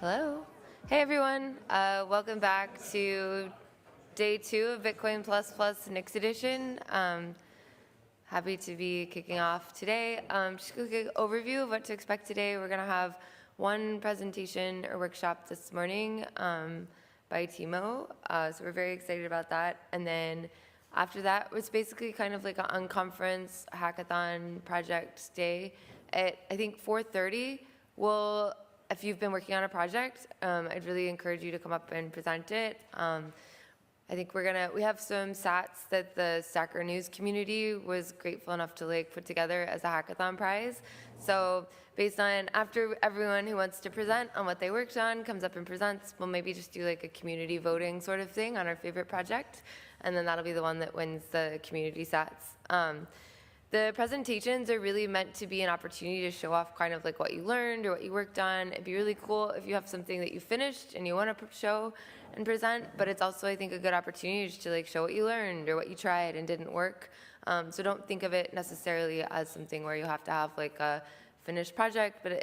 Hello. Hey, everyone. Welcome back to day 2 of Bitcoin Plus nix-edition. Happy to be kicking off today. Just a quick overview of what to expect today. We're going to have one presentation or workshop this morning by Timo. So we're very excited about that. And then after that, it's basically kind of like an unconference hackathon project day at, I think, 4:30. If you've been working on a project, I'd really encourage you to come up and present it. I think we have some sats that the Stacker News community was grateful enough to put together as a hackathon prize. So based on, after everyone who wants to present on what they worked on comes up and presents, we'll maybe just do like a community voting sort of thing on our favorite project. And then that'll be the one that wins the community sats. The presentations are really meant to be an opportunity to show off kind of like what you learned or what you worked on. It'd be really cool if you have something that you finished and you want to show and present, but it's also, I think, a good opportunity just to show what you learned or what you tried and didn't work. So don't think of it necessarily as something where you have to have like a finished project, but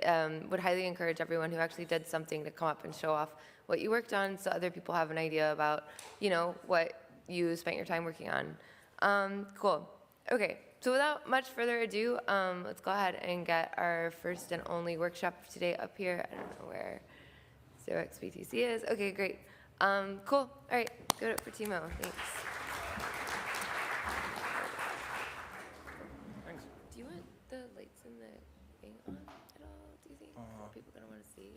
would highly encourage everyone who actually did something to come up and show off what you worked on so other people have an idea about, what you spent your time working on. Cool. Okay. So without much further ado, let's go ahead and get our first and only workshop of today up here. I don't know where 0xBTC is. Okay, great. Cool. All right, give it up for Timo. Thanks. Thanks. Do you want the lights in the thing on at all, do you think? Are people going to want to see?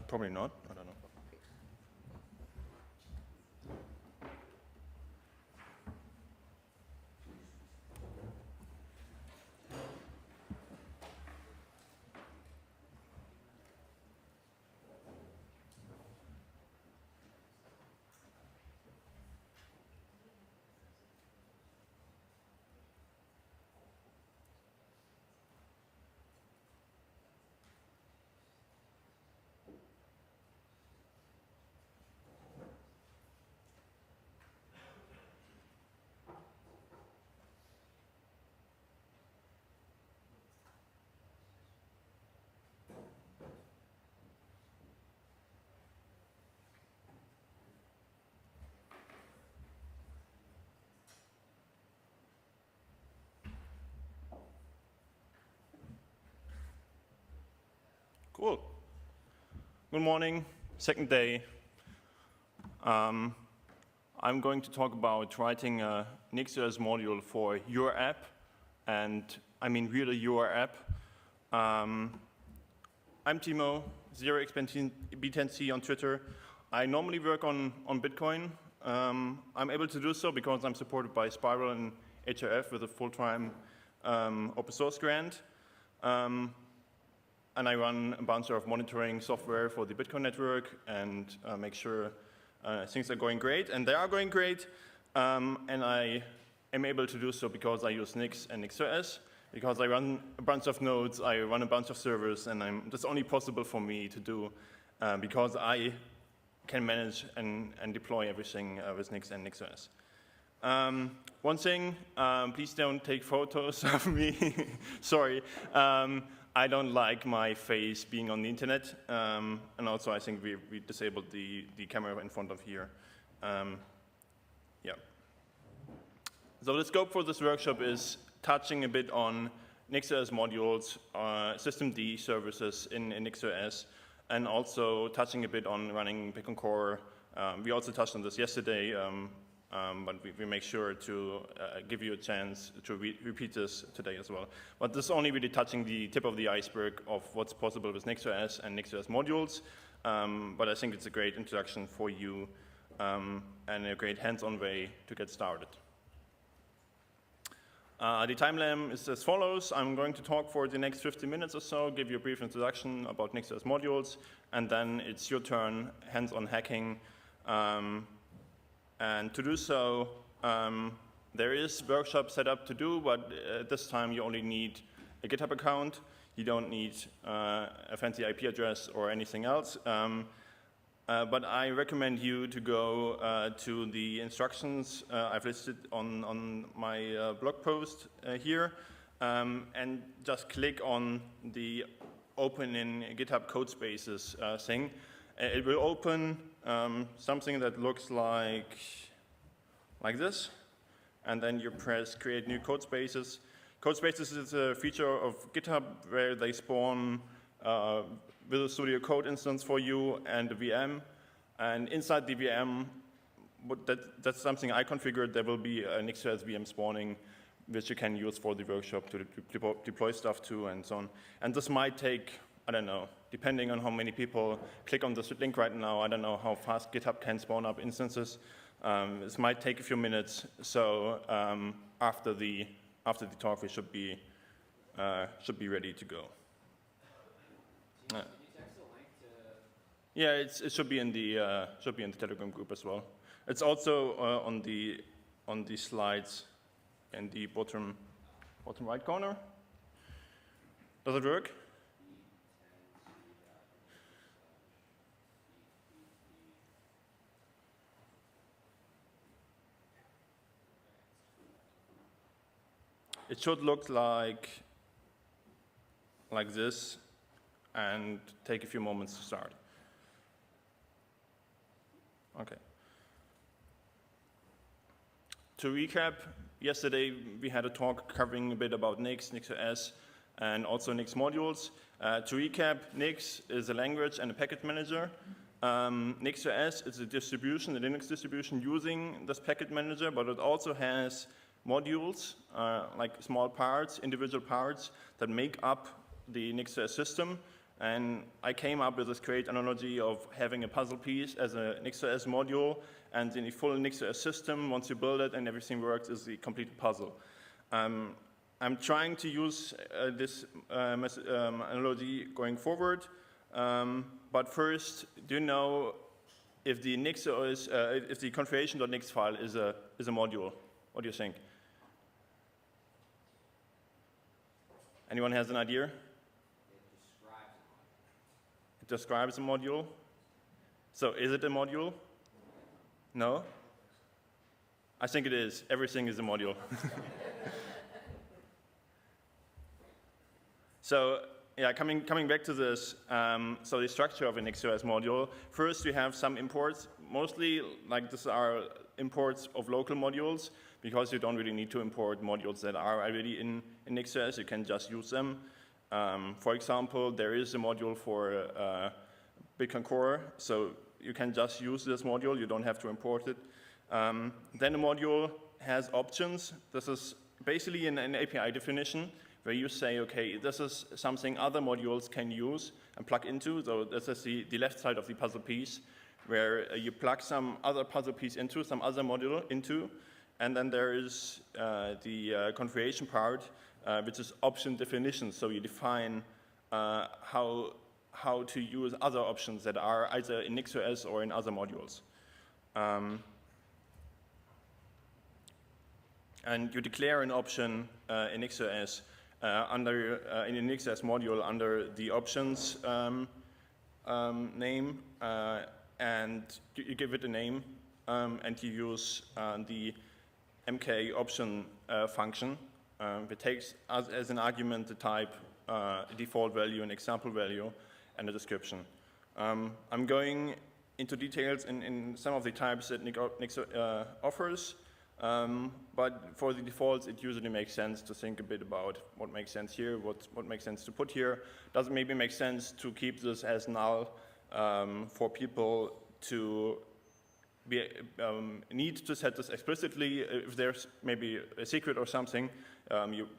Probably not. I don't know. Cool. Good morning. Second day. I'm going to talk about writing a nix-edition module for your app, and I mean really your app. I'm Timo, 0xBTC on Twitter. I normally work on Bitcoin. I'm able to do so because I'm supported by Spiral and HRF with a full-time open source grant. And I run a bunch of monitoring software for the Bitcoin network and make sure things are going great. And they are going great. And I am able to do so because I use Nix and nix-edition. Because I run a bunch of nodes, I run a bunch of servers, and that's only possible for me to do because I can manage and deploy everything with Nix and nix-edition. One thing, please don't take photos of me. Sorry. I don't like my face being on the internet, and also I think we disabled the camera in front of here. Yeah. So the scope for this workshop is touching a bit on nix-edition modules, systemd services in nix-edition, and also touching a bit on running Bitcoin Core. We also touched on this yesterday, but we make sure to give you a chance to repeat this today as well. But this is only really touching the tip of the iceberg of what's possible with nix-edition and nix-edition modules. But I think it's a great introduction for you and a great hands-on way to get started. The timeline is as follows. I'm going to talk for the next 50 minutes or so, give you a brief introduction about nix-edition modules, and then it's your turn, hands-on hacking. And to do so, there is workshop set up to do, but at this time you only need a GitHub account. You don't need a fancy IP address or anything else. But I recommend you to go to the instructions I've listed on my blog post here, and just click on the open in GitHub code spaces thing. it will open something that looks like this, and then you press create new code spaces. Code spaces is a feature of GitHub where they spawn Visual Studio Code instance for you and a VM, and inside the VM, that's something I configured. There will be a nix.js VM spawning, which you can use for the workshop to deploy stuff to and so on. And this might take, I don't know, depending on how many people click on this link right now, I don't know how fast GitHub can spawn up instances. This might take a few minutes, so after the talk, we should be ready to go. Can you text a link to? Yeah, it should be in the Telegram group as well. It's also on the slides in the bottom right corner. Does it work? It should look like this and take a few moments to start. Okay. To recap, yesterday we had a talk covering a bit about Nix, nix.js, and also Nix modules. To recap, Nix is a language and a package manager. Nix.js is a distribution, a Linux distribution using this package manager, but it also has modules, like small parts, individual parts that make up the nix.js system. And I came up with this great analogy of having a puzzle piece as a nix.js module, and in the full nix.js system, once you build it and everything works, is the complete puzzle. I'm trying to use this analogy going forward, but first, do you know if the nix.js, if the configuration.nix file is a module? What do you think? Anyone has an idea? It describes a module. So is it a module? No? I think it is. Everything is a module. So yeah, coming back to this, so the structure of a nix.js module. First, we have some imports. Mostly, like these are imports of local modules, because you don't really need to import modules that are already in nix.js. You can just use them. For example, there is a module for Bitcoin Core, so you can just use this module. You don't have to import it. Then a module has options. This is basically an API definition where you say, okay, this is something other modules can use and plug into. So this is the left side of the puzzle piece, where you plug some other puzzle piece into, some other module into. And then there is the configuration part, which is option definition. So you define how to use other options that are either in nix.js or in other modules. And you declare an option in nix.js in a nix.js module under the options name, and you give it a name, and you use the mk option function, which takes as an argument the type, a default value, an example value, and a description. I'm going into details in some of the types that Nix offers, but for the defaults, it usually makes sense to think a bit about what makes sense here, what makes sense to put here. Does it maybe make sense to keep this as null for people to need to set this explicitly? If there's maybe a secret or something,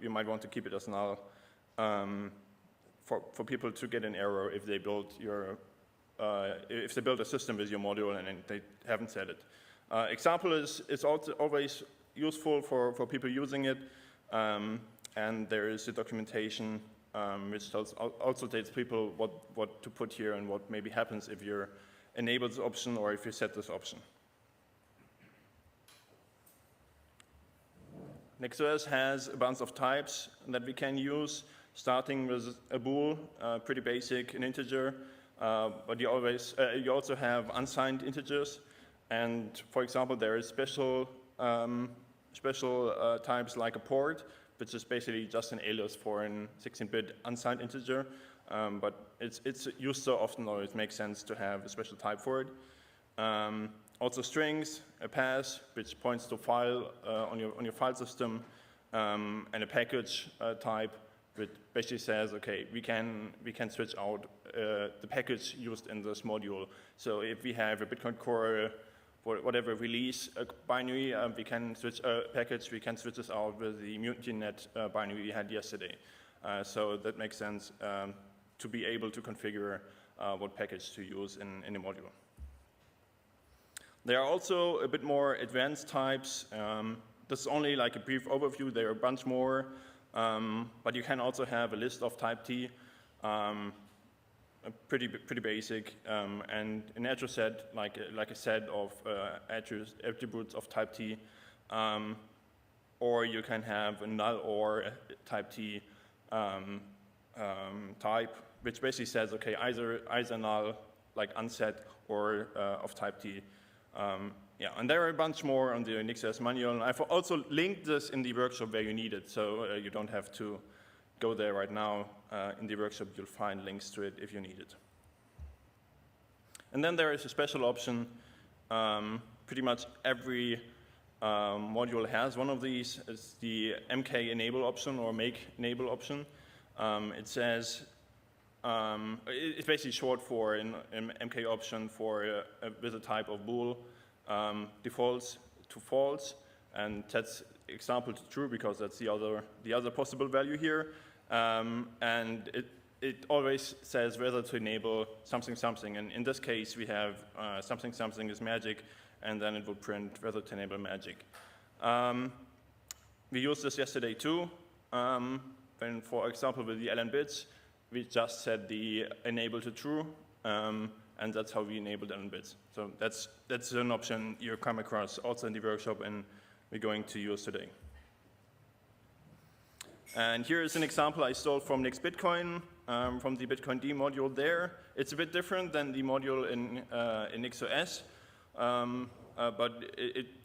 you might want to keep it as null for people to get an error if they build if they build a system with your module and they haven't set it. Example is also always useful for people using it, and there is a documentation which also tells people what to put here and what maybe happens if you enable this option or if you set this option. Nix.js has a bunch of types that we can use, starting with a bool, pretty basic, an integer, but you also have unsigned integers. And for example, there is special types like a port, which is basically just an alias for an 16-bit unsigned integer, but it's used so often that it makes sense to have a special type for it. Also strings, a pass, which points to file on your file system, and a package type, which basically says, okay, we can switch out the package used in this module. So if we have a Bitcoin Core, whatever release binary, we can switch a package. We can switch this out with the MutinyNet binary we had yesterday. So that makes sense to be able to configure what package to use in a module. There are also a bit more advanced types. This is only like a brief overview. There are a bunch more, but you can also have a list of type T, pretty basic, and an address set like a set of attributes of type T, or you can have a null or type T type, which basically says, okay, either null, like unset, or of type T. Yeah, and there are a bunch more on the nix-edition manual. And I've also linked this in the workshop where you need it, so you don't have to go there right now. In the workshop, you'll find links to it if you need it. And then there is a special option. Pretty much every module has one of these. It's the MK enable option or make enable option. It says, it's basically short for an MK option for with a type of bool. Defaults to false, and that's example to true because that's the other possible value here. And it always says whether to enable something, and in this case we have something is magic, and then it will print whether to enable magic. We used this yesterday too. When, for example, with the ln bits, we just set the enable to true. And that's how we enabled ln bits. So that's an option you come across also in the workshop, and we're going to use today. And here is an example I stole from nix-Bitcoin, from the Bitcoin D module there. It's a bit different than the module in nix-OS, but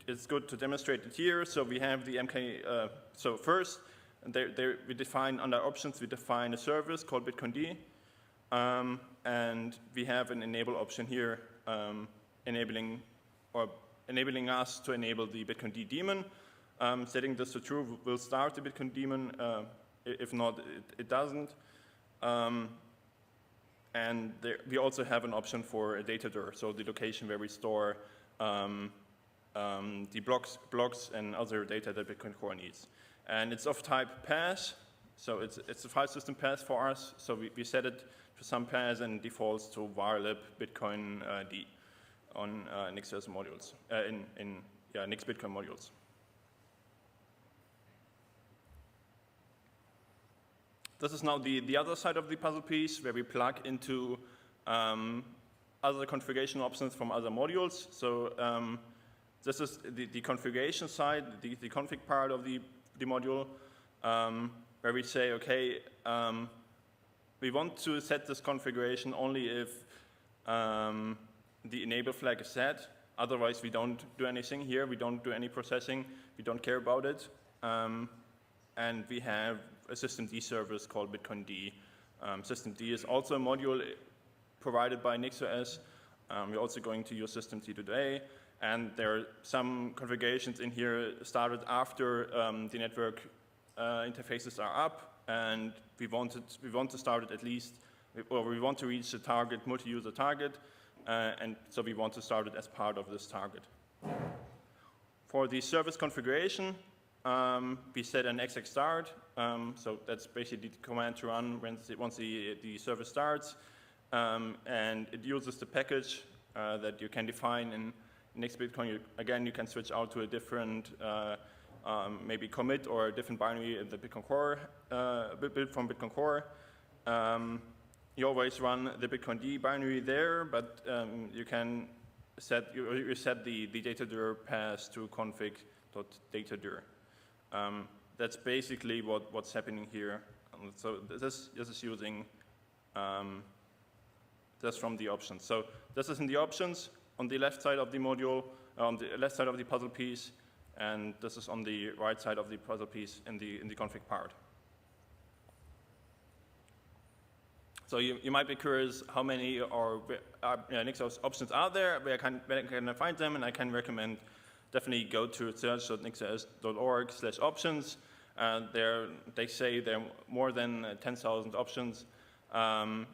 it's good to demonstrate it here. So we have the MK, so first, we define under options, we define a service called Bitcoin D. And we have an enable option here, enabling us to enable the Bitcoin D daemon. Setting this to true will start the Bitcoin daemon. If not, it doesn't. And we also have an option for a data dir, so the location where we store the blocks and other data that Bitcoin Core needs. And it's of type pass, so it's a file system pass for us. So we set it to some pass and defaults to varlib Bitcoin D on nix-edition modules, nix-Bitcoin modules. This is now the other side of the puzzle piece where we plug into other configuration options from other modules. So this is the configuration side, the config part of the module, where we say, okay, we want to set this configuration only if the enable flag is set. Otherwise, we don't do anything here. We don't do any processing. We don't care about it. And we have a systemd service called Bitcoin D. Systemd is also a module provided by nix-OS. We're also going to use systemd today. And there are some configurations in here started after the network interfaces are up. And we want to start it at least, or we want to reach the target, multi-user target, and so we want to start it as part of this target. For the service configuration, we set an exec start, so that's basically the command to run once the service starts, and it uses the package that you can define in nix-Bitcoin. Again, you can switch out to a different maybe commit or a different binary in the Bitcoin Core, built from Bitcoin Core. You always run the Bitcoin D binary there, but you can set the datadir pass to config.datadir. That's basically what's happening here. So this is using this from the options. So this is in the options on the left side of the module, on the left side of the puzzle piece. And this is on the right side of the puzzle piece in the config part. So you might be curious how many nix-OS options are there, where can I find them, and I can recommend definitely go to search.nix-options. They say there are more than 10,000 options, and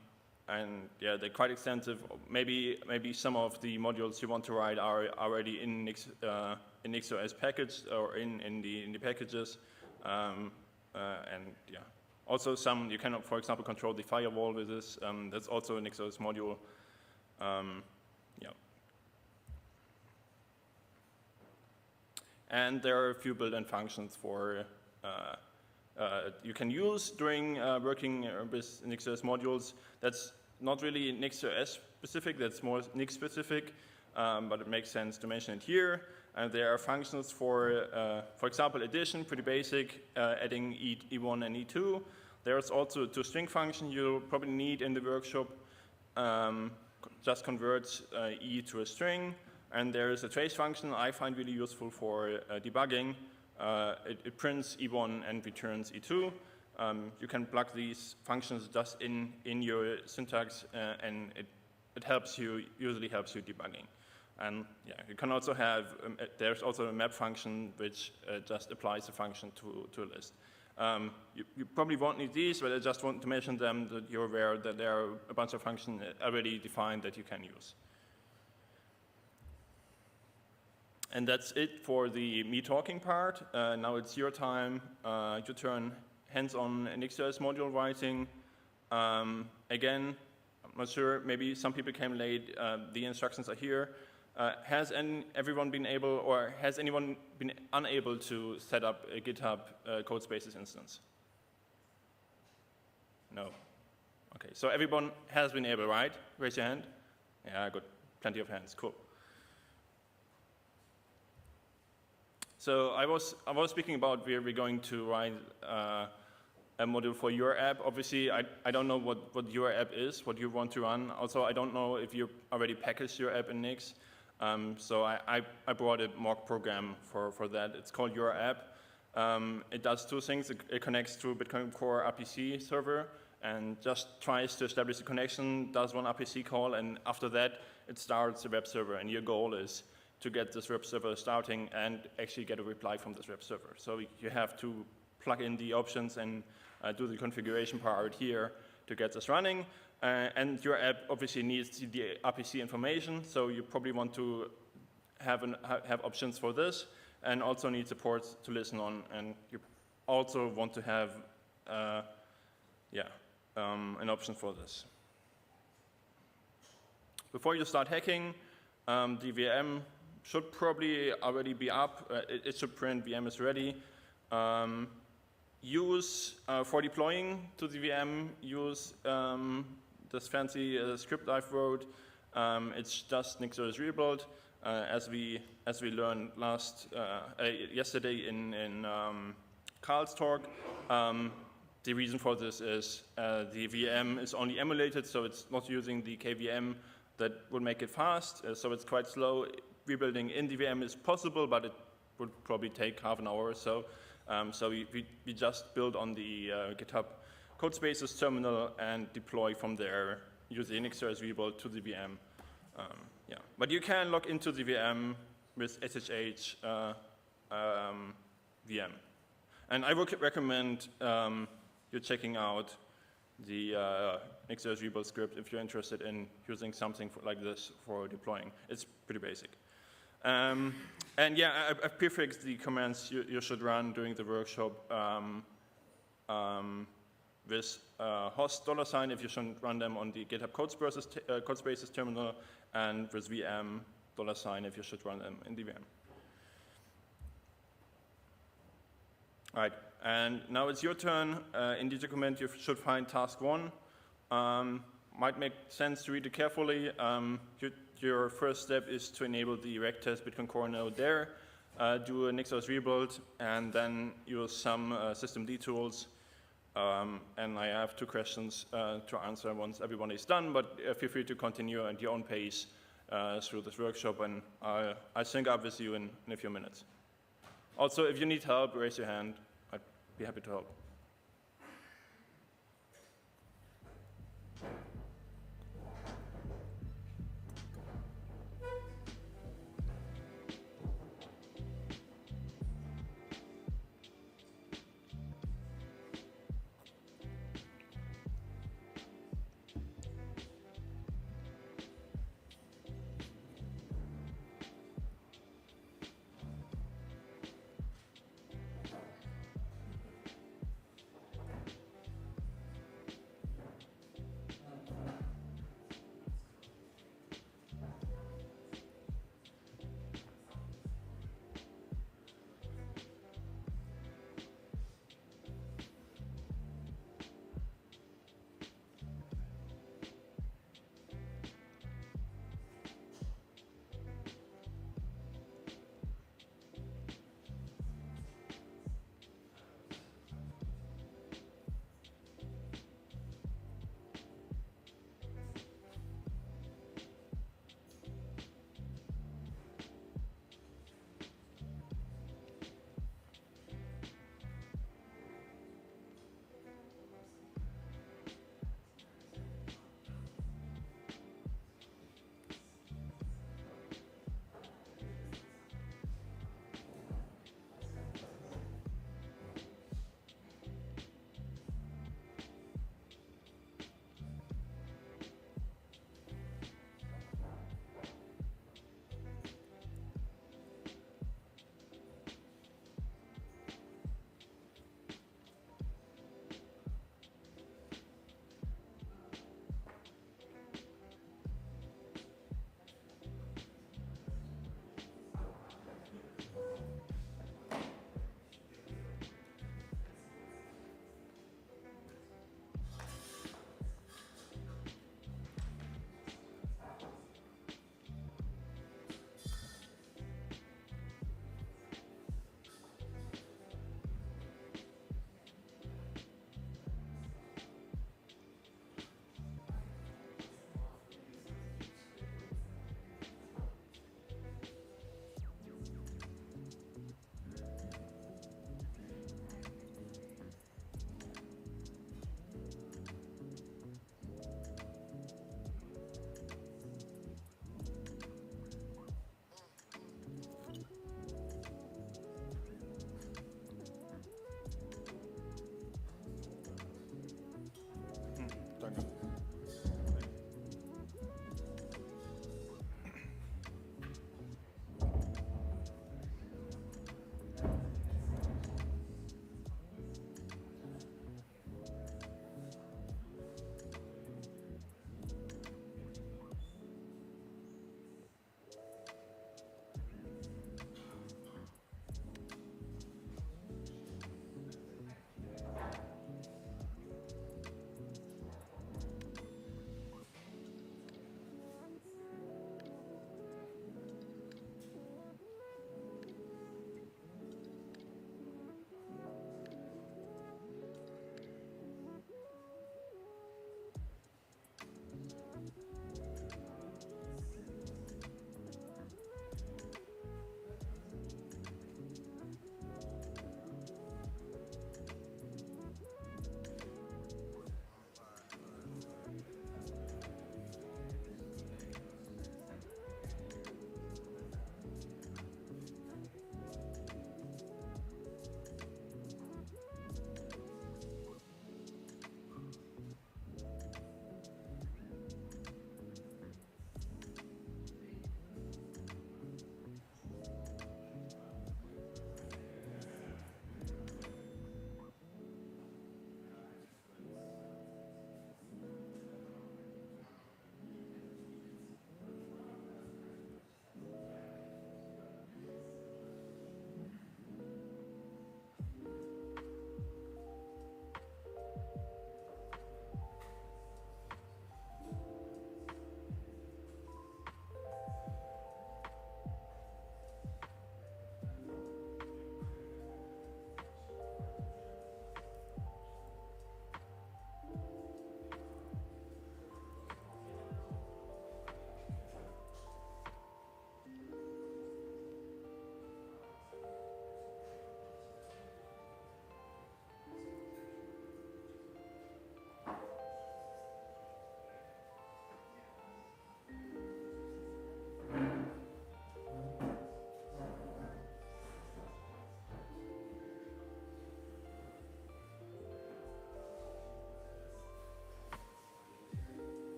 yeah, they're quite extensive. Maybe some of the modules you want to write are already in nix-OS package or in the packages, and yeah. Also, some you can, for example, control the firewall with this. That's also a nix-OS module. Yeah. And there are a few built-in functions for you can use during working with nix-OS modules. That's not really nix-OS specific. That's more Nix specific, but it makes sense to mention it here. And there are functions for example, addition, pretty basic, adding E1 and E2. There's also a toString function you'll probably need in the workshop, just converts E to a string. And there is a trace function I find really useful for debugging. It prints E1 and returns E2. You can plug these functions just in your syntax, and it usually helps you debugging. And yeah, you can also have, there's also a map function which just applies a function to a list. You probably won't need these, but I just want to mention them that you're aware that there are a bunch of functions already defined that you can use. And that's it for the me talking part. Now it's your time, your turn, hands-on nix-OS module writing. Again, I'm not sure, maybe some people came late, the instructions are here. Has everyone been able, or has anyone been unable to set up a GitHub Codespaces instance? No. Okay, so everyone has been able, right? Raise your hand. Yeah, good. Plenty of hands. Cool. So I was speaking about where we're going to write a module for your app. Obviously, I don't know what your app is, what you want to run. Also, I don't know if you already packaged your app in Nix. So I brought a mock program for that. It's called Your App. It does two things. It connects to Bitcoin Core RPC server and just tries to establish a connection, does one RPC call, and after that, it starts a web server. And your goal is to get this web server starting and actually get a reply from this web server. So you have to plug in the options and do the configuration part here to get this running. And your app obviously needs the RPC information, so you probably want to have options for this, and also need support to listen on, and you also want to have an option for this. Before you start hacking, the VM should probably already be up. It should print VM is ready. Use, for deploying to the VM, use this fancy script I've wrote. It's just nix-OS rebuild, as we learned yesterday in Carl's talk. The reason for this is the VM is only emulated, so it's not using the KVM that would make it fast. So it's quite slow. Rebuilding in the VM is possible, but it would probably take half an hour or so. So we just build on the GitHub Codespaces terminal and deploy from there using nix-OS rebuild to the VM. Yeah. But you can log into the VM with SSH VM. And I would recommend you checking out the nix-OS rebuild script if you're interested in using something like this for deploying. It's pretty basic. And yeah, I've prefixed the commands you should run during the workshop with host $sign if you should run them on the GitHub Codespaces terminal, and with VM $sign if you should run them in the VM. All right, and now it's your turn. In the document, you should find task 1. Might make sense to read it carefully. Your first step is to enable the rectest Bitcoin Core node there, do a nix-OS rebuild, and then use some systemd tools. And I have 2 questions to answer once everyone is done, but feel free to continue at your own pace through this workshop, and I'll sync up with you in a few minutes. Also, if you need help, raise your hand. I'd be happy to help.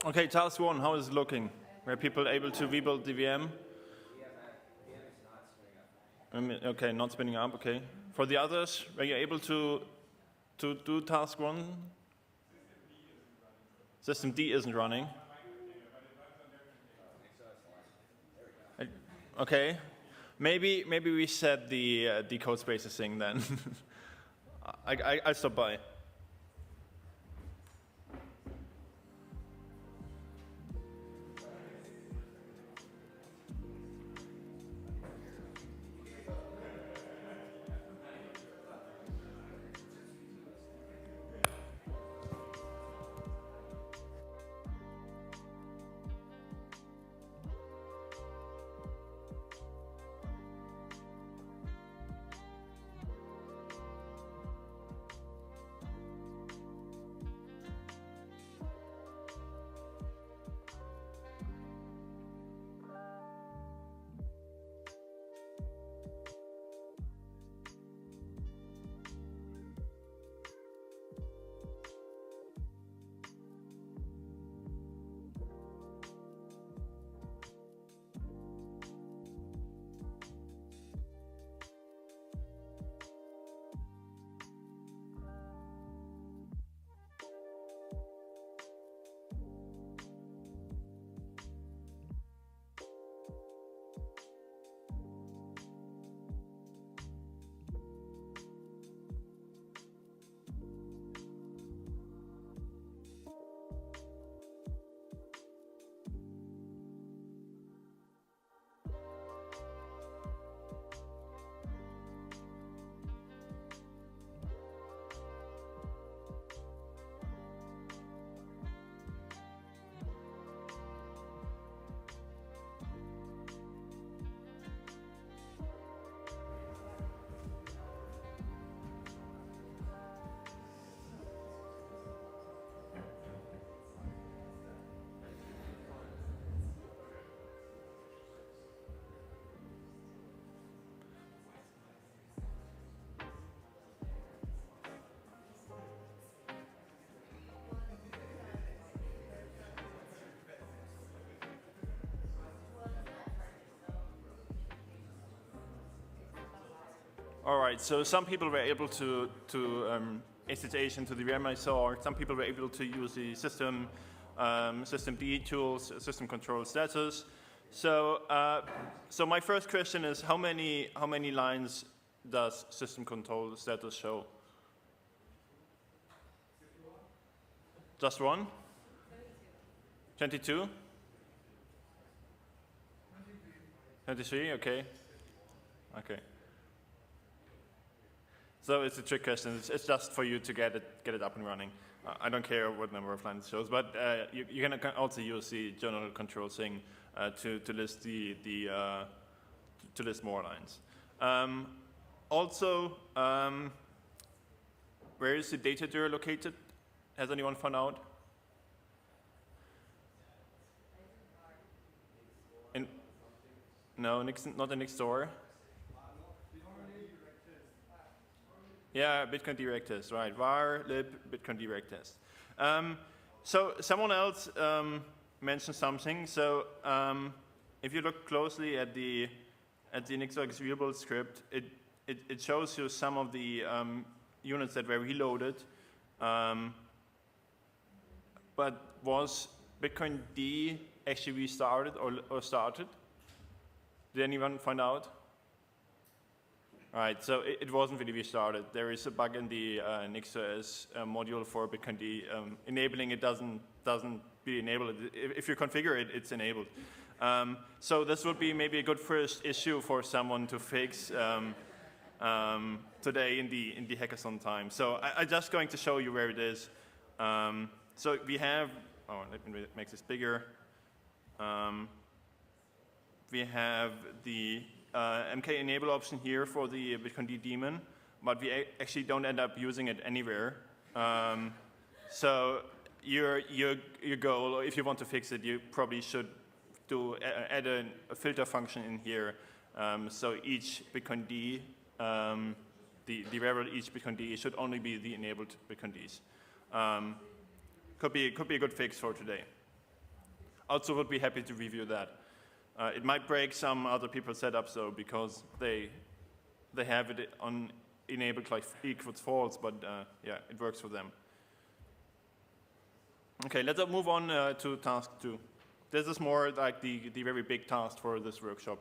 Okay, task 1, how is it looking? Were people able to rebuild the VM? Okay, not spinning up, okay. For the others, were you able to do task 1? System D isn't running. Okay, maybe we set the code spaces thing then. I'll stop by. All right, so some people were able to SSH into the VM I saw, or some people were able to use the system D tools, system control status. So my first question is, how many lines does system control status show? Just one? 22? 23, okay. Okay. So it's a trick question. It's just for you to get it up and running. I don't care what number of lines it shows, but you can also use the general control thing to list to list more lines. Also, where is the data dir located? Has anyone found out? No, not in nix-store. Yeah, Bitcoin direct test, right? var lib Bitcoin direct test. So someone else mentioned something. So if you look closely at the nix-or executable script, it shows you some of the units that were reloaded. But was Bitcoin D actually restarted or started? Did anyone find out? Right, so it wasn't really restarted. There is a bug in the nix-OS module for Bitcoin D. Enabling it doesn't really enable it. If you configure it, it's enabled. So this would be maybe a good first issue for someone to fix today in the hackathon time. So I'm just going to show you where it is. So we have, let me make this bigger. We have the MK enable option here for the Bitcoin D daemon, but we actually don't end up using it anywhere. So your goal, or if you want to fix it, you probably should add a filter function in here. So each Bitcoin D, the variable each Bitcoin D should only be the enabled Bitcoin Ds. Could be a good fix for today. also would be happy to review that. It might break some other people's setups though, because they have it on enabled like equals false, but yeah, it works for them. Okay, let's move on to task 2. This is more like the very big task for this workshop.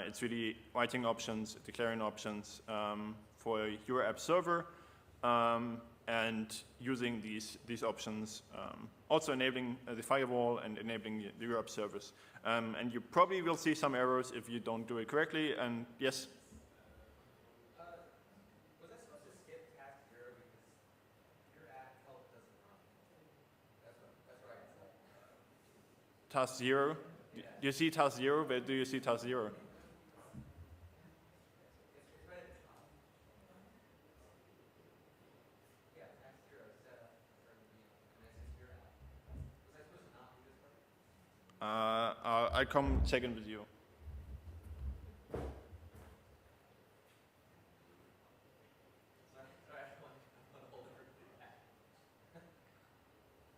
It's really writing options, declaring options for your app server, and using these options, also enabling the firewall and enabling the your app service. And you probably will see some errors if you don't do it correctly. And yes? Was I supposed to skip task 0 because your app help doesn't run? That's what I got stuck. Task 0? Yeah. You see task 0? Where do you see task 0? It's right at the top. Yeah, task 0 is set up for the connections to your app. Was I supposed to not do this part? I'll come check in with you. Sorry, I want to hold over to that. It just doesn't exist.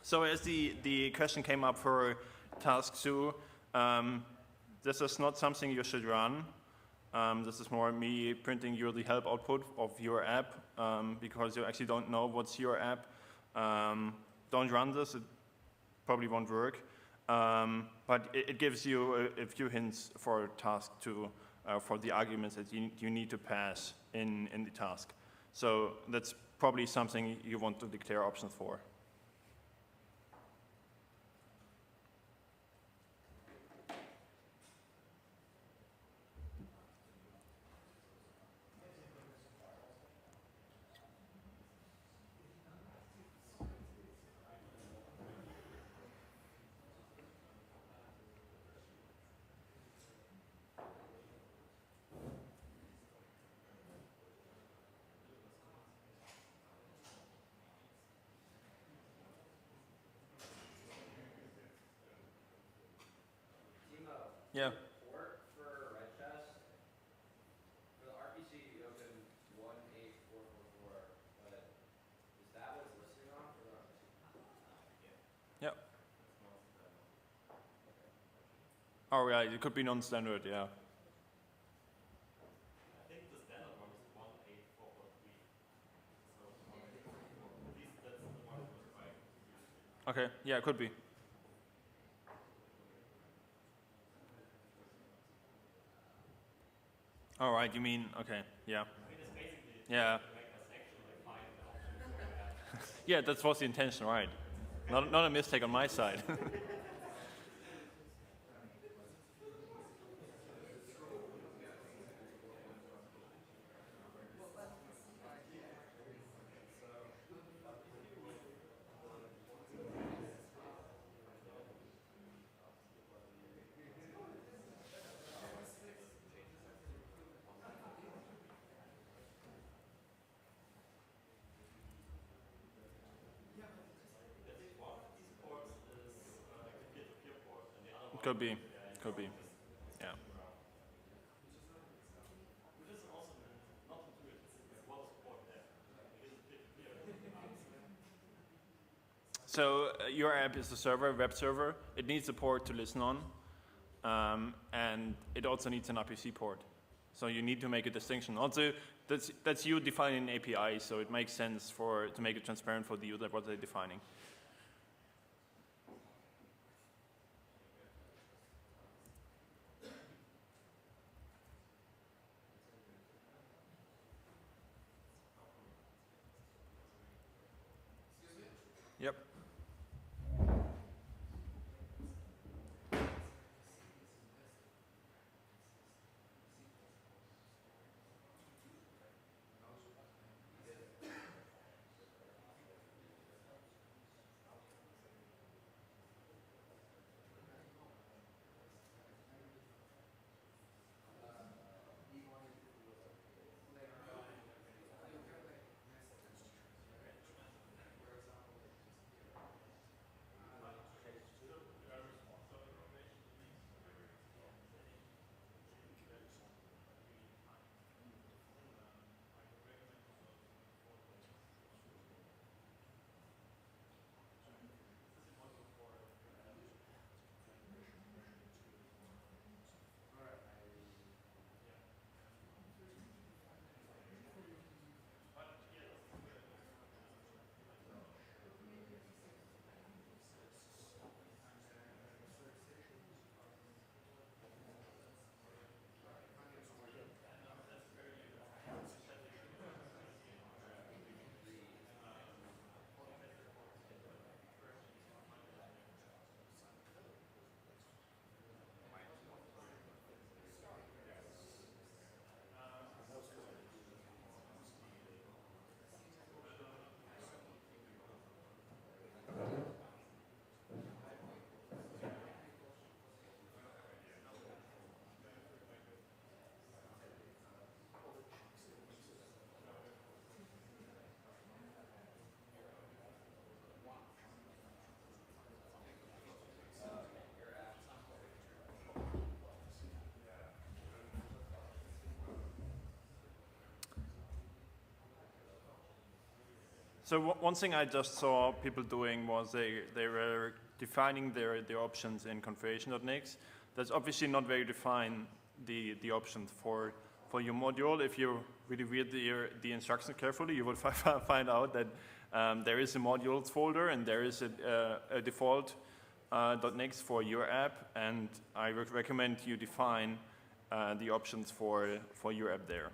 So as the question came up for task 2, this is not something you should run. This is more me printing you the help output of your app, because you actually don't know what's your app. Don't run this, it probably won't work. But it gives you a few hints for task 2, for the arguments that you need to pass in the task. So that's probably something you want to declare options for. Yeah. Port for red chest. For the RPC, you open 18444, but is that what it's listing on for the RPC? Yeah. Oh, yeah, it could be non-standard, yeah. Okay, yeah, it could be. All right, you mean, okay, yeah. Yeah. Yeah, that was the intention, right? Not a mistake on my side. Could be, yeah. So your app is a server, web server. It needs a port to listen on, and it also needs an RPC port. So you need to make a distinction. Also, that's you defining an API, so it makes sense to make it transparent for the user what they're defining. Yep. So one thing I just saw people doing was they were defining their options in configuration.nix. That's obviously not very defined, the options for your module. If you really read the instructions carefully, you will find out that there is a modules folder and there is a default .nix for your app, and I would recommend you define the options for your app there.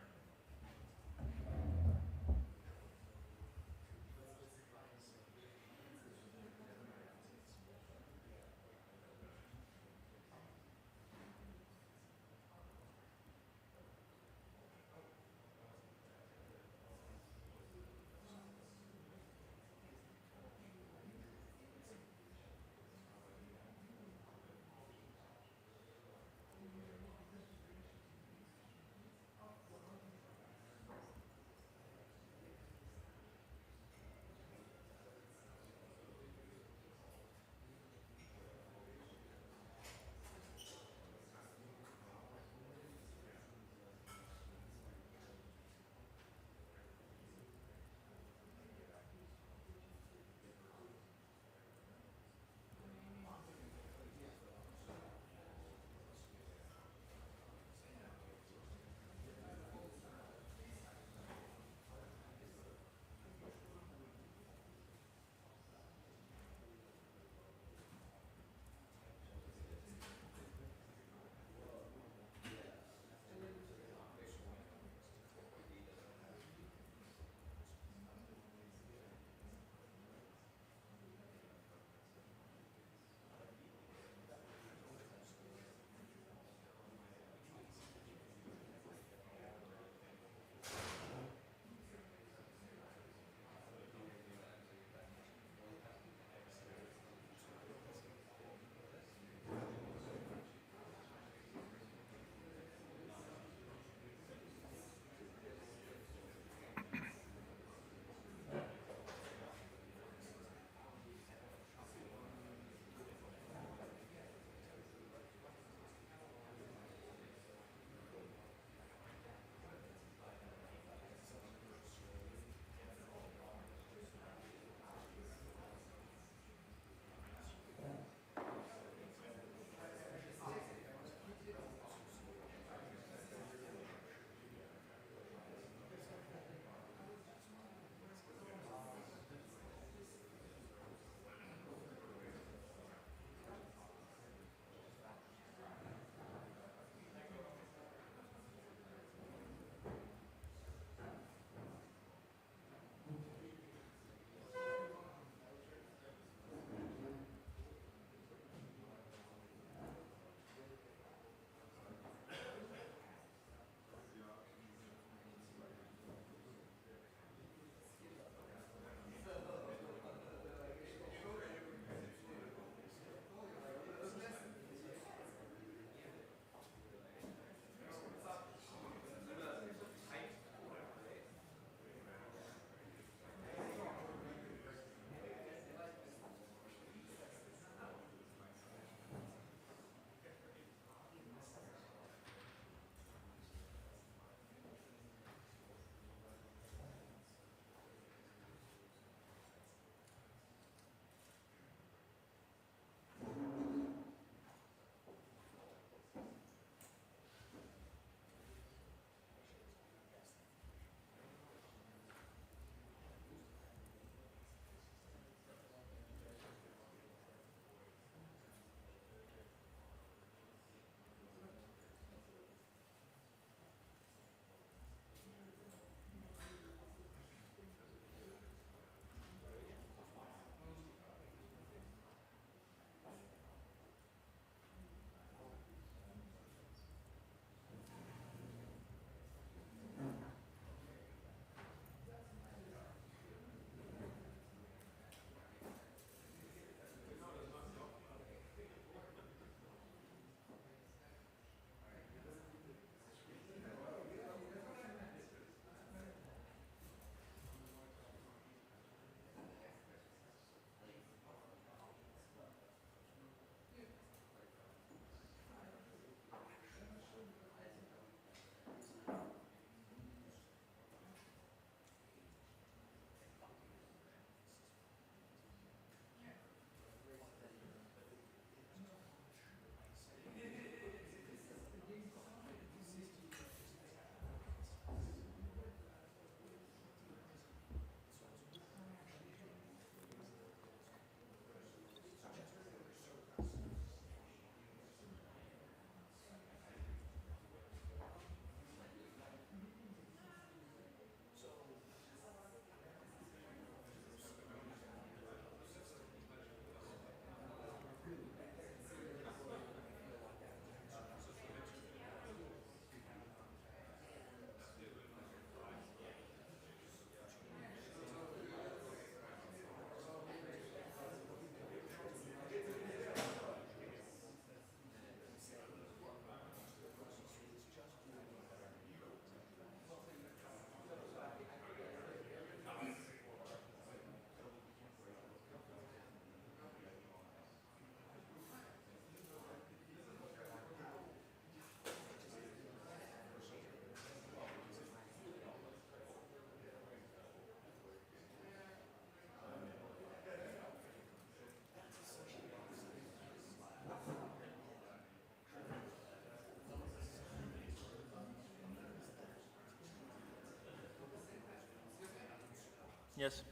Yes.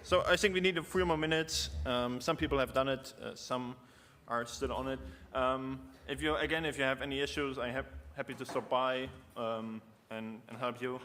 So I think we need a few more minutes. Some people have done it. Some are still on it. If you have any issues, I'm happy to stop by and help you.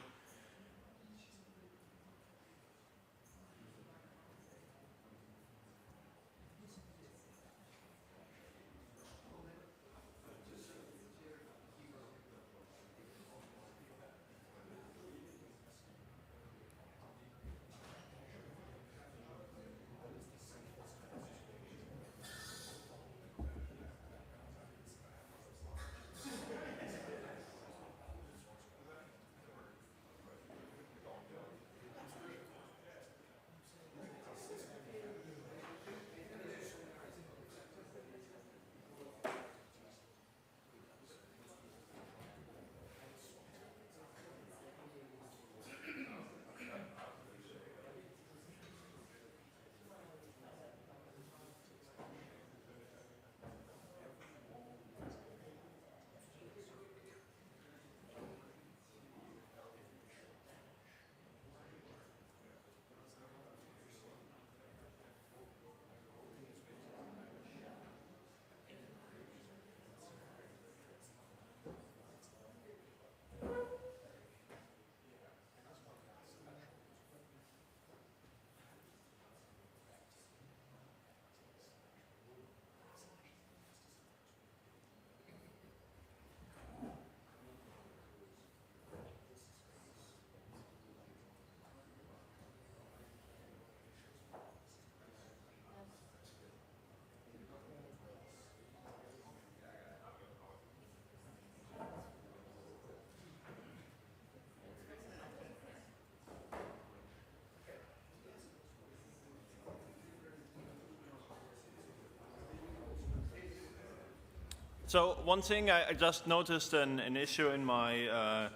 So one thing I just noticed an issue in my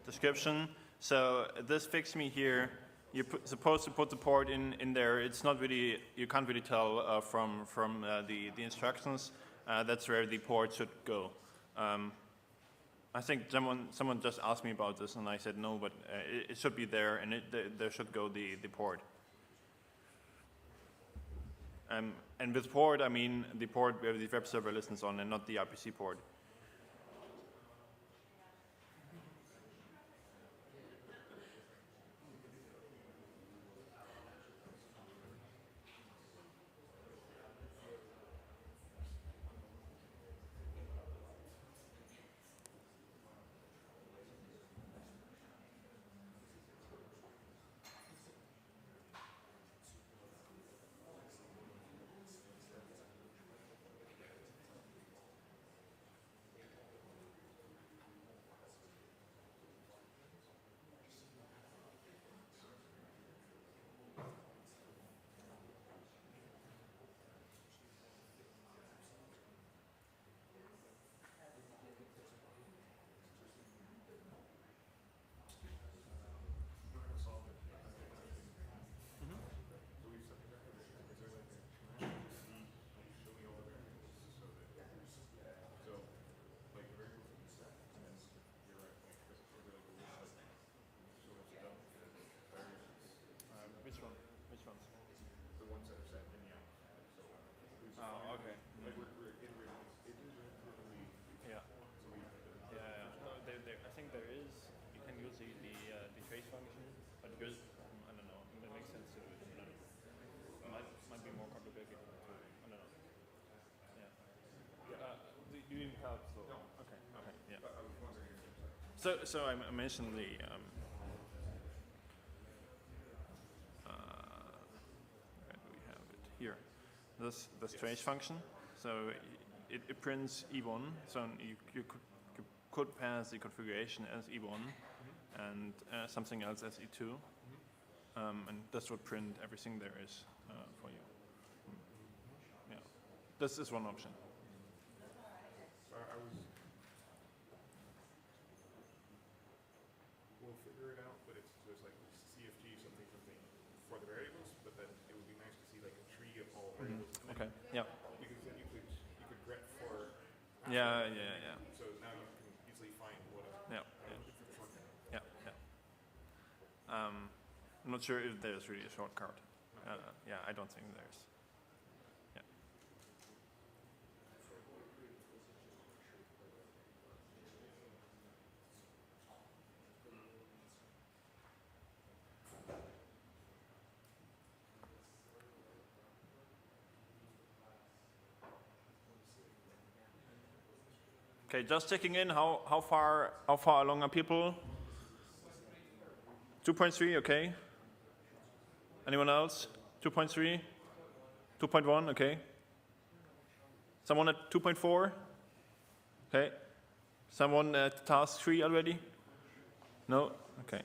description. So this fix me here, you're supposed to put the port in there. It's not really, you can't really tell from the instructions. That's where the port should go. I think someone just asked me about this, and I said no, but it should be there, and there should go the port. And with port, I mean the port where the web server listens on, and not the RPC port. Which one? Which ones? The ones that are set in the app. So, Oh, okay. like we're iterating, it is relatively, Yeah. so we, Yeah. No, I think there is. You can use the trace function, but because I don't know, it makes sense to. I don't know. Might be more complicated to. I don't know. Yeah. You didn't help, so. No. Okay. Okay. Yeah. I was wondering if it's like, So I mentioned the. Where do we have it? Here. This trace function. So it prints E1. So you could pass the configuration as E1 and something else as E2. And this would print everything there is for you. Yeah. This is one option. so I was, we'll figure it out, but it's just like CFG something for the variables, but then it would be nice to see like a tree of all variables. And then, Okay. Yeah. because then you could grep for. Yeah. So now you can easily find what Yeah. I'm looking for the shortcut. Yeah. I'm not sure if there's really a shortcut. Yeah, I don't think there's. Yeah. Okay, just checking in. How far along are people? 2.3, okay. Anyone else? 2.3? 2.1, okay. Someone at 2.4? Okay. Someone at task 3 already? No? Okay.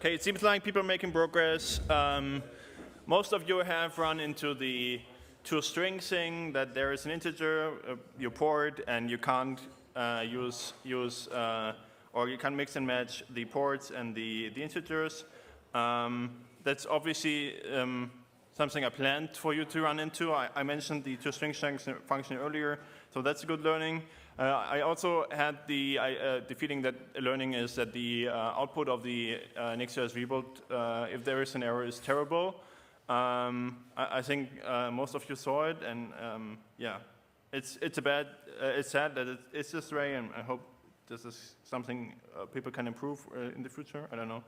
Okay, it seems like people are making progress. Most of you have run into the toString thing, that there is an integer, your port, and you can't use or you can mix and match the ports and the integers. That's obviously something I planned for you to run into. I mentioned the toString function earlier, so that's a good learning. I also had the feeling that learning is that the output of the nix-edition rebuild, if there is an error, is terrible. I think most of you saw it, and yeah, it's sad that it's this way, and I hope this is something people can improve in the future. I don't know.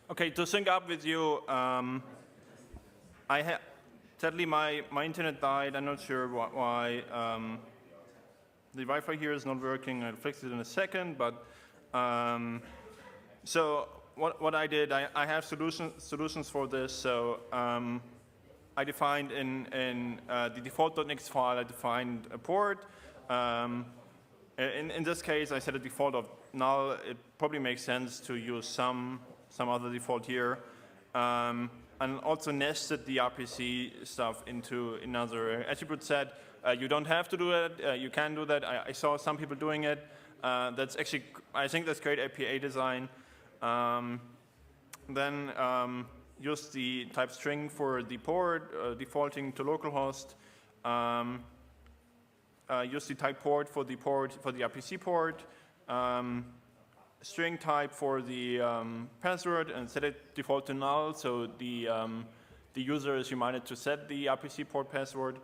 Okay, to sync up with you, sadly my internet died. I'm not sure why. The Wi-Fi here is not working. I'll fix it in a second. But so what I did, I have solutions for this. So I defined in the default.nix file, I defined a port. In this case, I set a default of null. It probably makes sense to use some other default here, and also nested the RPC stuff into another attribute set. You don't have to do it. You can do that. I saw some people doing it. That's actually, I think that's great APA design. Then use the type string for the port, defaulting to localhost. Use the type port for the RPC port. String type for the password, and set it default to null, so the user is reminded to set the RPC port password,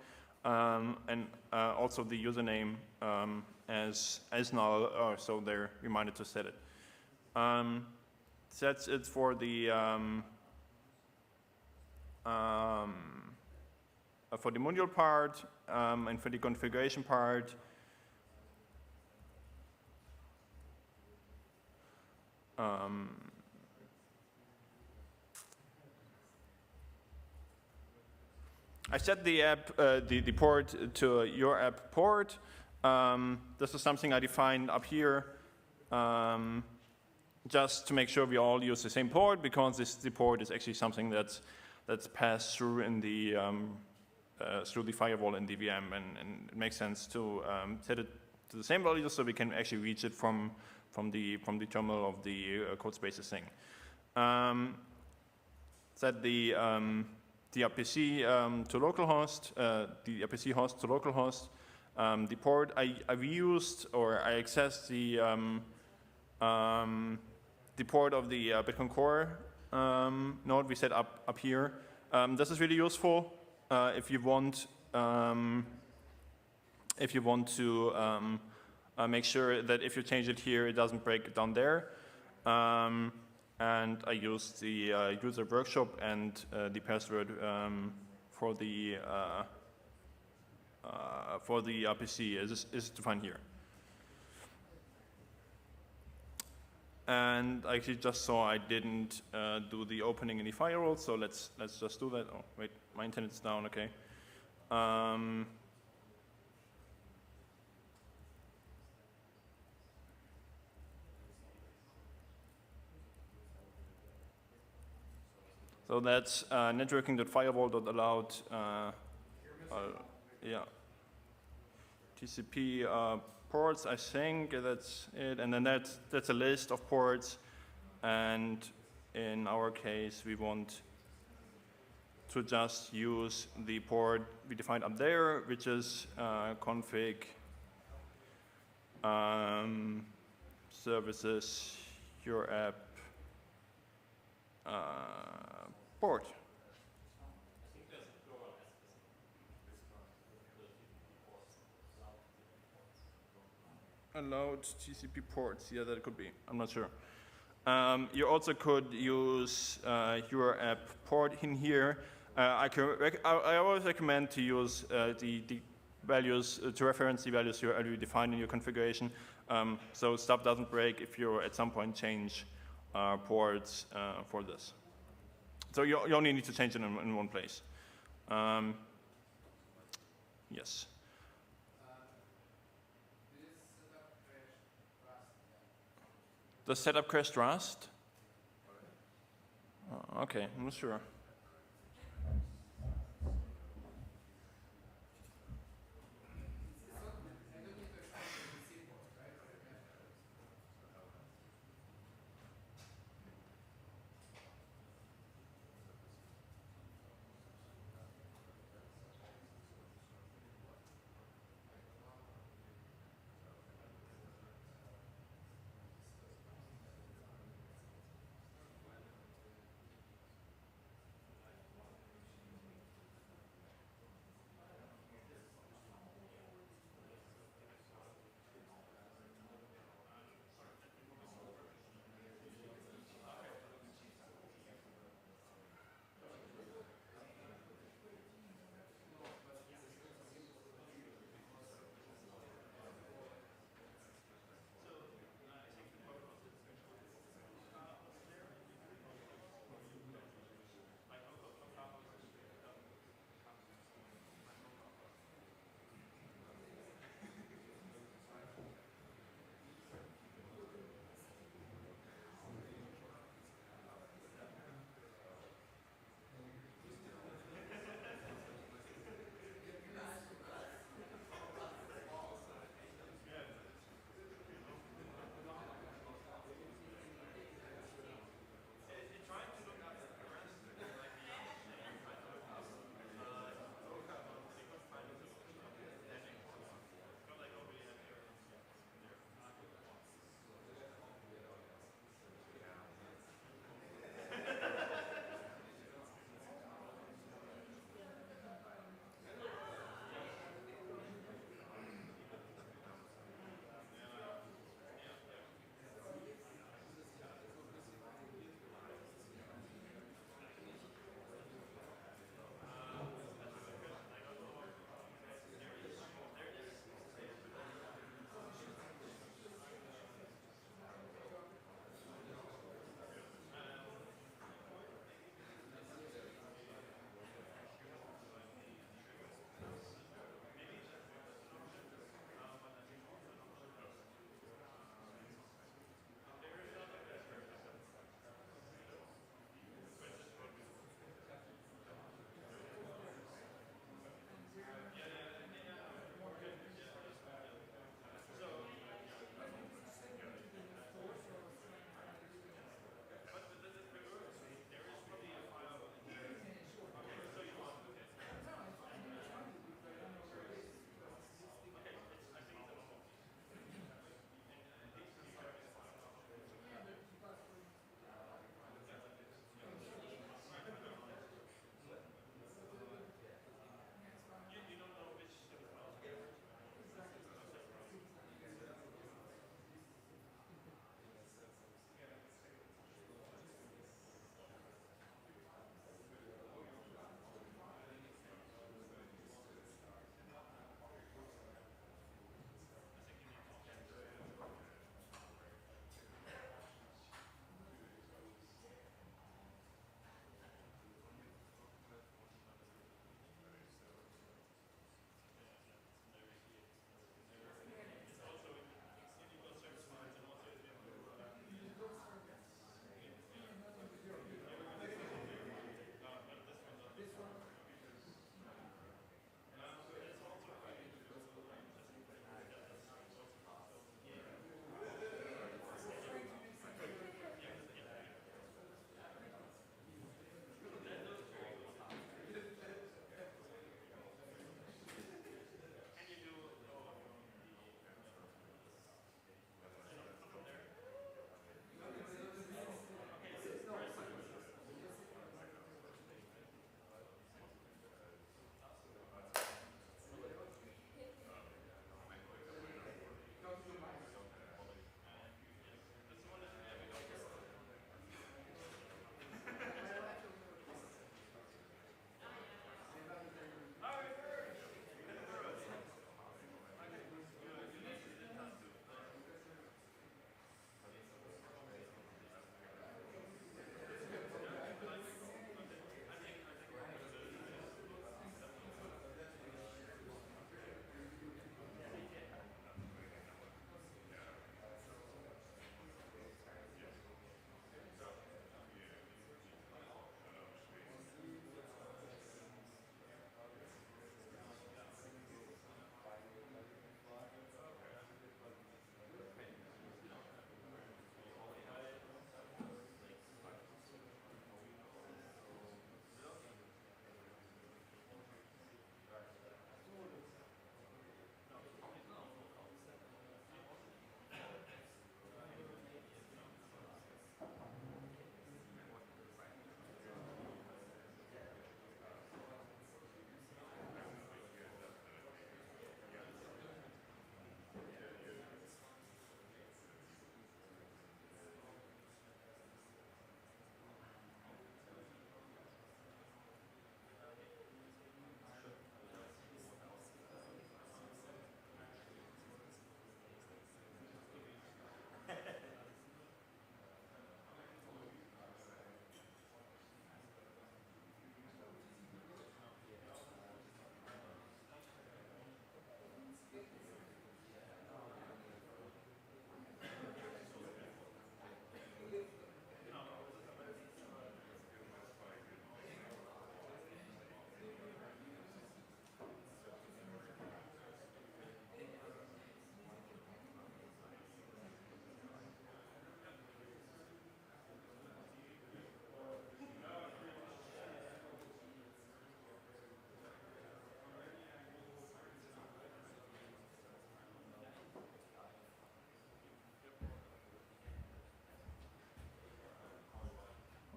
and also the username as null, so they're reminded to set it. That's it for the module part, and for the configuration part. I set the app, the port to your app port. This is something I defined up here. just to make sure we all use the same port, because the port is actually something that's passed through in the through the firewall in the VM, and it makes sense to set it to the same value so we can actually reach it from the terminal of the code spaces thing. Set the RPC to localhost, the RPC host to localhost. The port I've used, or I accessed the port of the Bitcoin Core node we set up here. This is really useful if you want to make sure that if you change it here, it doesn't break down there. And I used the user workshop and the password for the RPC is defined here. And I actually just saw I didn't do the opening in the firewall, so let's just do that. Oh wait, my internet's down. Okay. So that's networking.firewall.allowed. Yeah. TCP ports, I think that's it, and then that's a list of ports, and in our case we want to just use the port we defined up there, which is config services your app port. Allowed TCP ports, yeah, that could be, I'm not sure. You also could use your app port in here. I always recommend to use the values, to reference the values you already defined in your configuration, so stuff doesn't break if you at some point change ports for this. So you only need to change it in one place. Yes. The setup crashed Rust? Oh, okay, I'm not sure.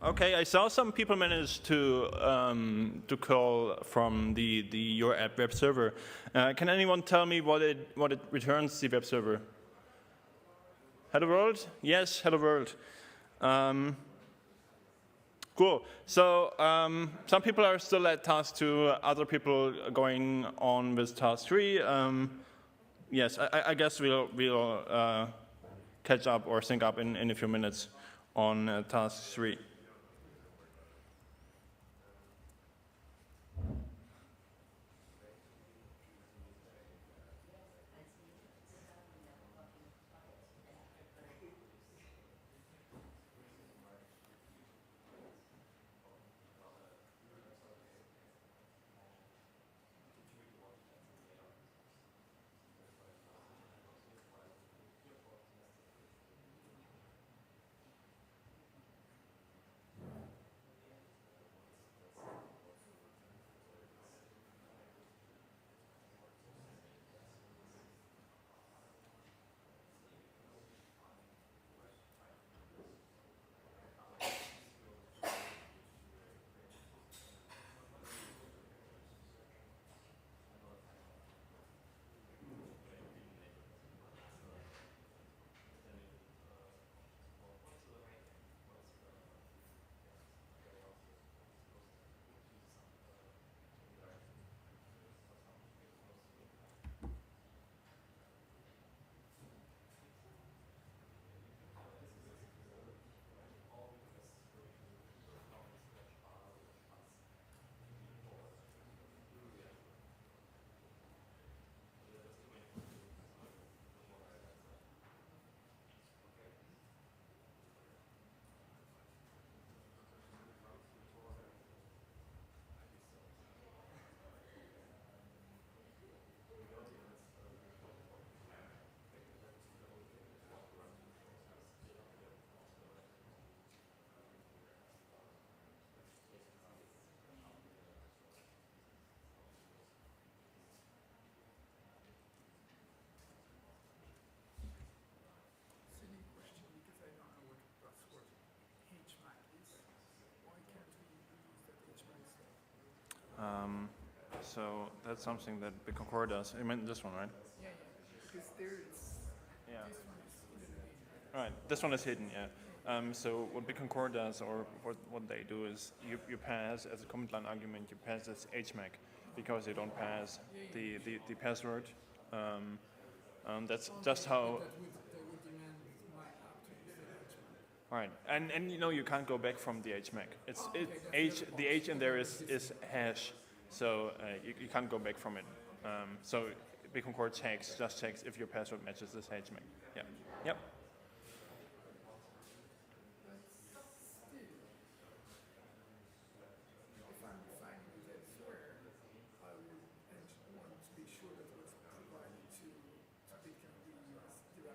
Okay, I saw some people manage to call from your app web server. Can anyone tell me what it returns the web server? Hello world? Yes, hello world. Cool. So some people are still at task 2, other people are going on with task 3. Yes, I guess we'll catch up or sync up in a few minutes on task 3. So that's something that Bitcoin does. You meant this one, right? Yeah, because there it's, Yeah. this one is hidden. All right, this one is hidden, yeah. So what Bitcoin does, or what they do is you pass as a command line argument, you pass this HMAC because you don't pass the password. That's just how. They would demand my app to use the HMAC. All right, and you know you can't go back from the HMAC. The H in there is hash, so you can't go back from it. So Bitcoin Core just checks if your password matches this HMAC. Yeah. Yep. If I'm defining it elsewhere, I would want to be sure that what's provided to Bitcoin is the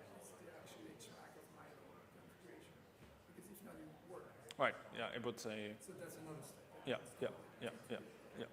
actual HMAC of my own configuration. Because if not, it won't work. Right. Yeah, it would say. So that's another step. Yeah. Yeah. Yeah. Yeah. Yeah.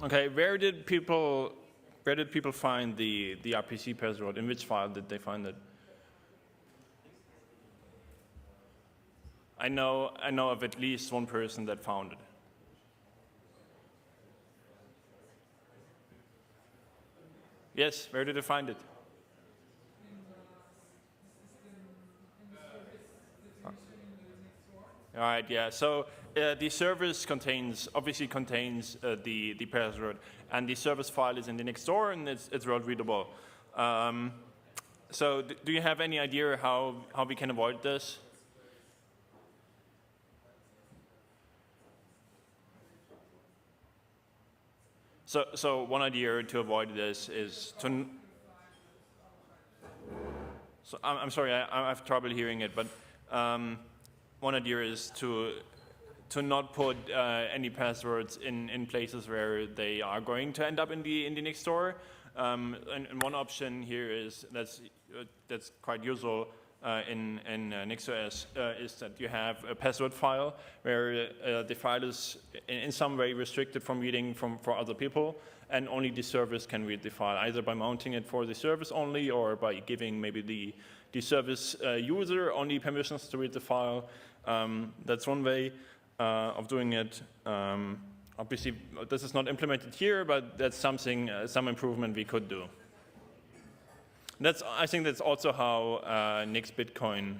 Okay, where did people find the RPC password? In which file did they find it? I know of at least one person that found it. Yes, where did they find it? All right, yeah. So the service obviously contains the password, and the service file is in the Nix store, and it's road readable. So do you have any idea how we can avoid this? So one idea to avoid this is to. So I'm sorry, I have trouble hearing it, but one idea is to not put any passwords in places where they are going to end up in the Nix store. And one option here is that's quite usual in nix-OS is that you have a password file where the file is in some way restricted from reading for other people, and only the service can read the file, either by mounting it for the service only or by giving maybe the service user only permissions to read the file. That's one way of doing it. Obviously, this is not implemented here, but that's something, some improvement we could do. I think that's also how Nix Bitcoin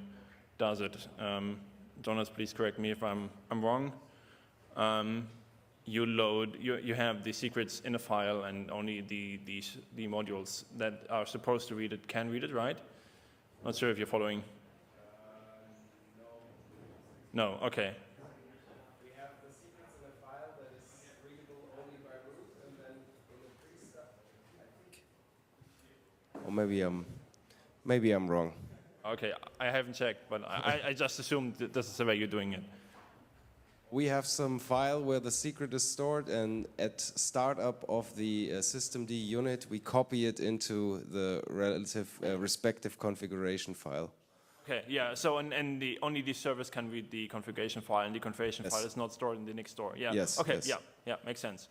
does it. Jonas, please correct me if I'm wrong. You have the secrets in a file, and only the modules that are supposed to read it can read it, right? Not sure if you're following. No, okay. We have the secrets in a file that is readable only by root, and then in the pre-stuff, I think. Or maybe I'm wrong. Okay, I haven't checked, but I just assumed that this is the way you're doing it. We have some file where the secret is stored, and at startup of the systemd unit, we copy it into the respective configuration file. Okay, yeah. So and only the service can read the configuration file, and the configuration file is not stored in the Nix store. Yeah. Yes. Okay. Yes. Yeah. Makes sense.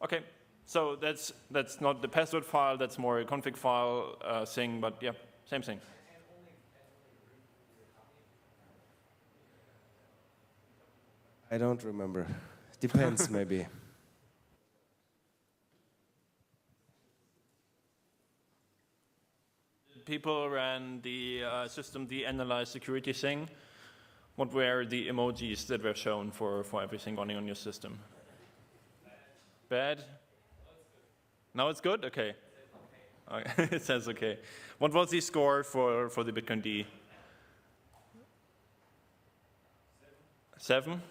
Okay. So that's not the password file. That's more a config file thing. But yeah, same thing. I don't remember. Depends, maybe. People ran the systemd analyze security thing. What were the emojis that were shown for everything running on your system? Bad? Now it's good? Okay. It says okay. What was the score for the Bitcoin D? 7?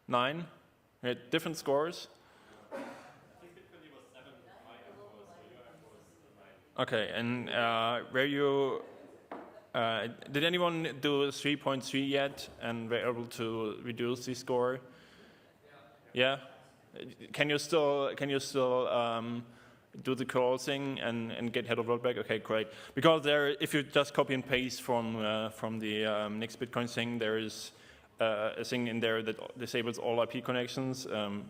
9? We had different scores? Okay, and were you, did anyone do 3.3 yet and were able to reduce the score? Yeah? Can you still do the crawl thing and get header rollback? Okay, great. Because there, if you just copy and paste from the Nix Bitcoin thing, there is a thing in there that disables all IP connections,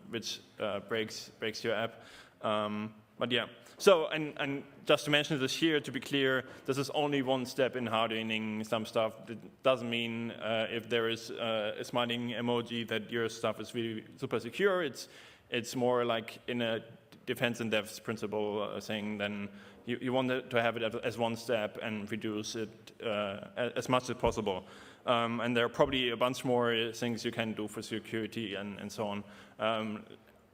which breaks your app. But yeah, so, and just to mention this here, to be clear, this is only one step in hardening some stuff. It doesn't mean if there is a smiling emoji that your stuff is really super secure. It's more like in a defense in depth principle thing, then you want to have it as one step and reduce it as much as possible. And there are probably a bunch more things you can do for security and so on.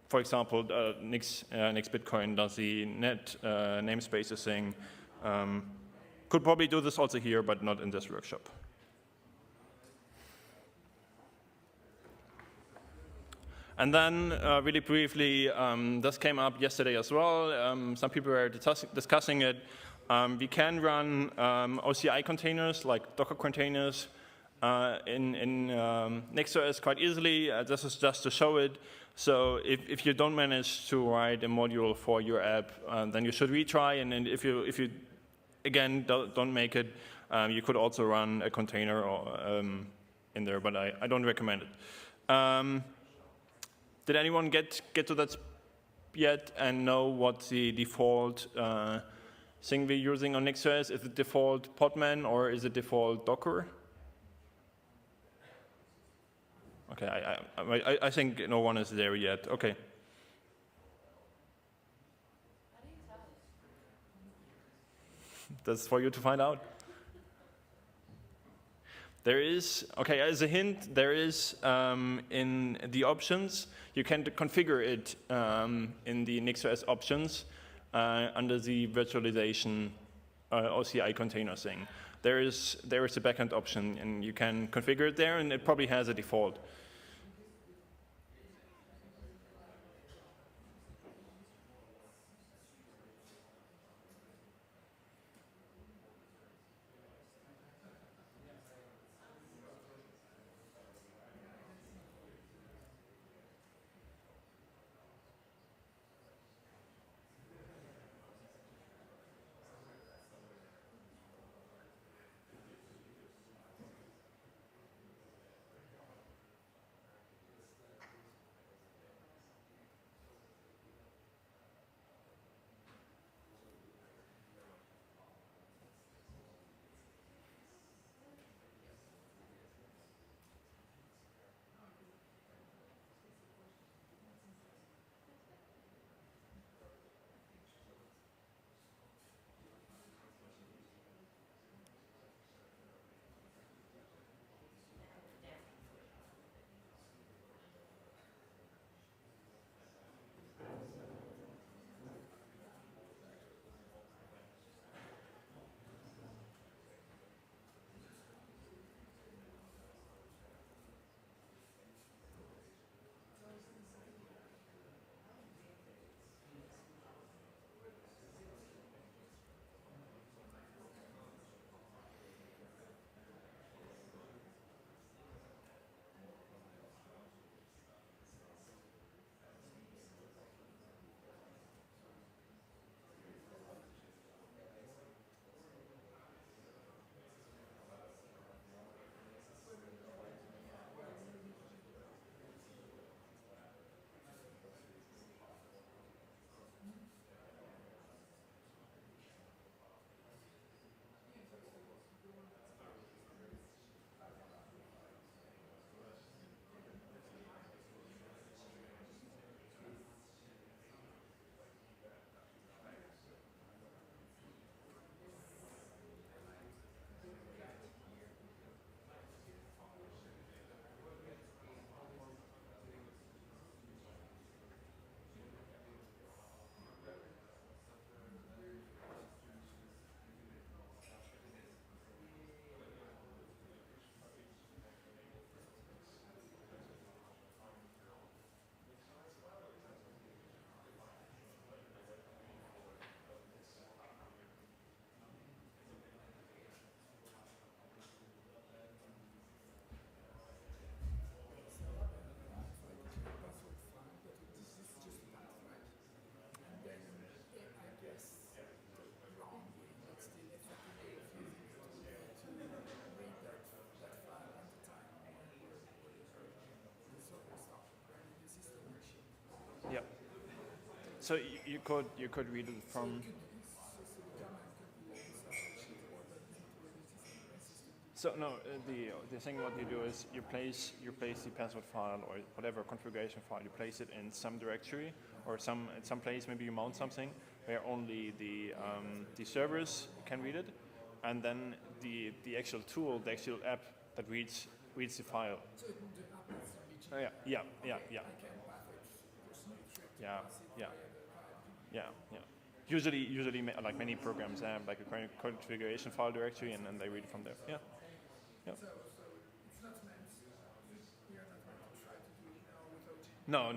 For example, Nix Bitcoin does the net namespaces thing. Could probably do this also here, but not in this workshop. And then, really briefly, this came up yesterday as well. Some people were discussing it. We can run OCI containers, like Docker containers, in nix-OS quite easily. This is just to show it. So if you don't manage to write a module for your app, then you should retry. And then if you again don't make it, you could also run a container in there, but I don't recommend it. Did anyone get to that yet and know what the default thing we're using on NixOS. Is it default Podman or is it default Docker? Okay, I think no one is there yet. Okay. That's for you to find out. There is, okay, as a hint, there is in the options, you can configure it in the NixOS options under the virtualization OCI container thing. There is a backend option, and you can configure it there, and it probably has a default. Yeah. So you could read it from. So no, the thing what you do is you place the password file or whatever configuration file, you place it in some directory or at some place. Maybe you mount something where only the servers can read it, and then the actual tool, the actual app that reads the file. Oh, yeah. Usually, like many programs have like a configuration file directory, and then they read it from there. Yeah. Yeah. So it's not meant, we are not going to try to do it now without changing. No.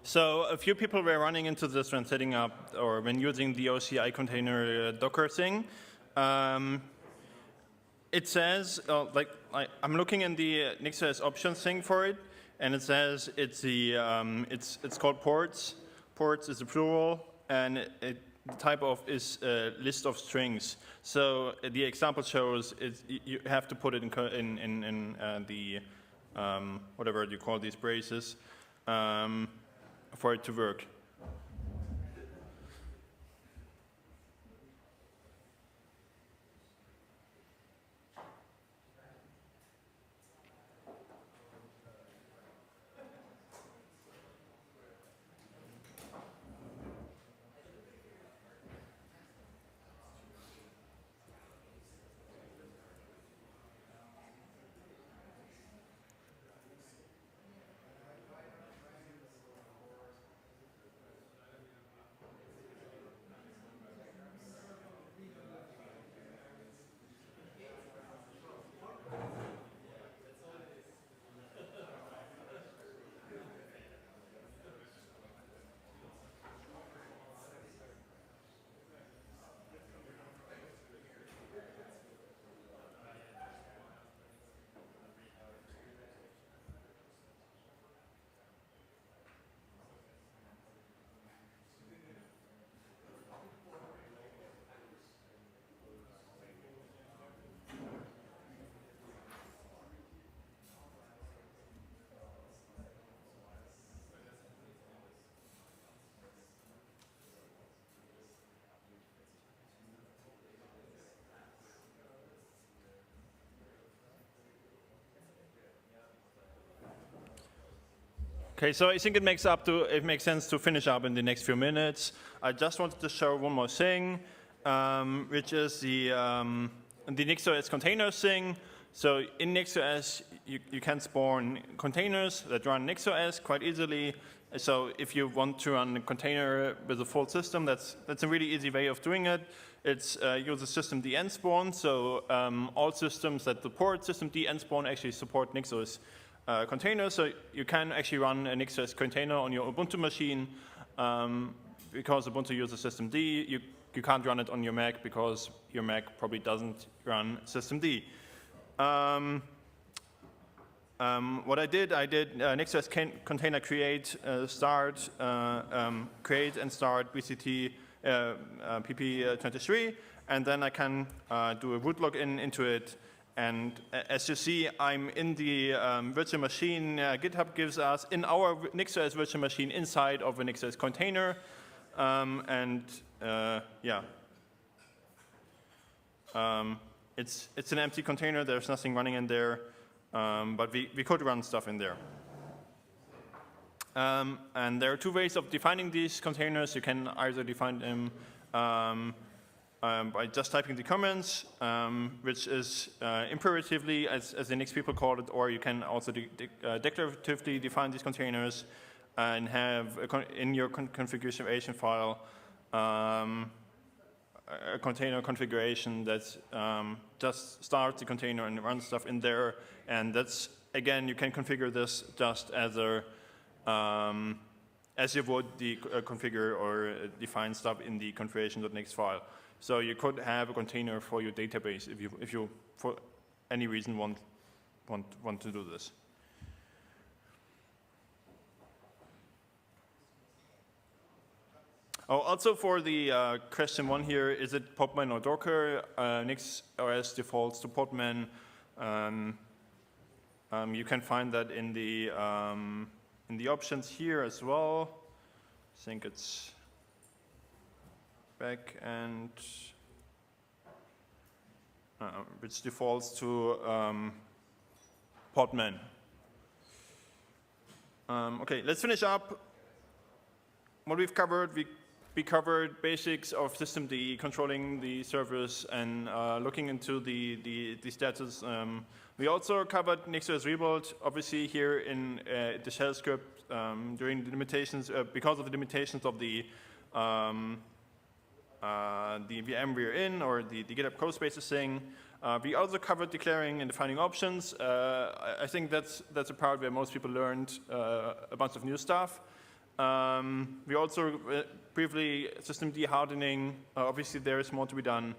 So a few people were running into this when setting up or when using the OCI container Docker thing. It says, I'm looking in the nix-OS options thing for it, and it says it's called ports. Ports is a plural, and the type of is a list of strings. So the example shows you have to put it in the whatever you call these braces for it to work. Okay, so I think it makes sense to finish up in the next few minutes. I just wanted to show one more thing, which is the nix-OS containers thing. So in nix-OS, you can spawn containers that run nix-OS quite easily. So if you want to run a container with a full system, that's a really easy way of doing it. It's uses systemd nspawn, so all systems that support systemd nspawn actually support nix-OS containers, so you can actually run a nix-OS container on your Ubuntu machine. Because Ubuntu uses systemd, you can't run it on your Mac because your Mac probably doesn't run systemd. What I did nix-OS container create, start, create and start BCT pp23, and then I can do a root login into it. And as you see, I'm in the virtual machine GitHub gives us in our nix-OS virtual machine inside of a nix-OS container. It's an empty container. There's nothing running in there, but we could run stuff in there. And there are two ways of defining these containers. You can either define them by just typing the comments, which is imperatively, as the Nix people call it, or you can also declaratively define these containers and have in your configuration file a container configuration that just starts the container and runs stuff in there. And that's, again, you can configure this just as you would configure or define stuff in the configuration.nix file. So you could have a container for your database if you for any reason want to do this. Oh, also for the question one here, is it Podman or Docker? nix-OS defaults to Podman. You can find that in the options here as well. I think it's back and which defaults to Podman. Okay, let's finish up what we've covered. We covered basics of systemd, controlling the servers and looking into the status. We also covered nix-OS rebuild. Obviously, here in the shell script, during the limitations, because of the limitations of the VM we're in, or the GitHub code spaces thing. We also covered declaring and defining options. I think that's a part where most people learned a bunch of new stuff. We also briefly systemd hardening. Obviously, there is more to be done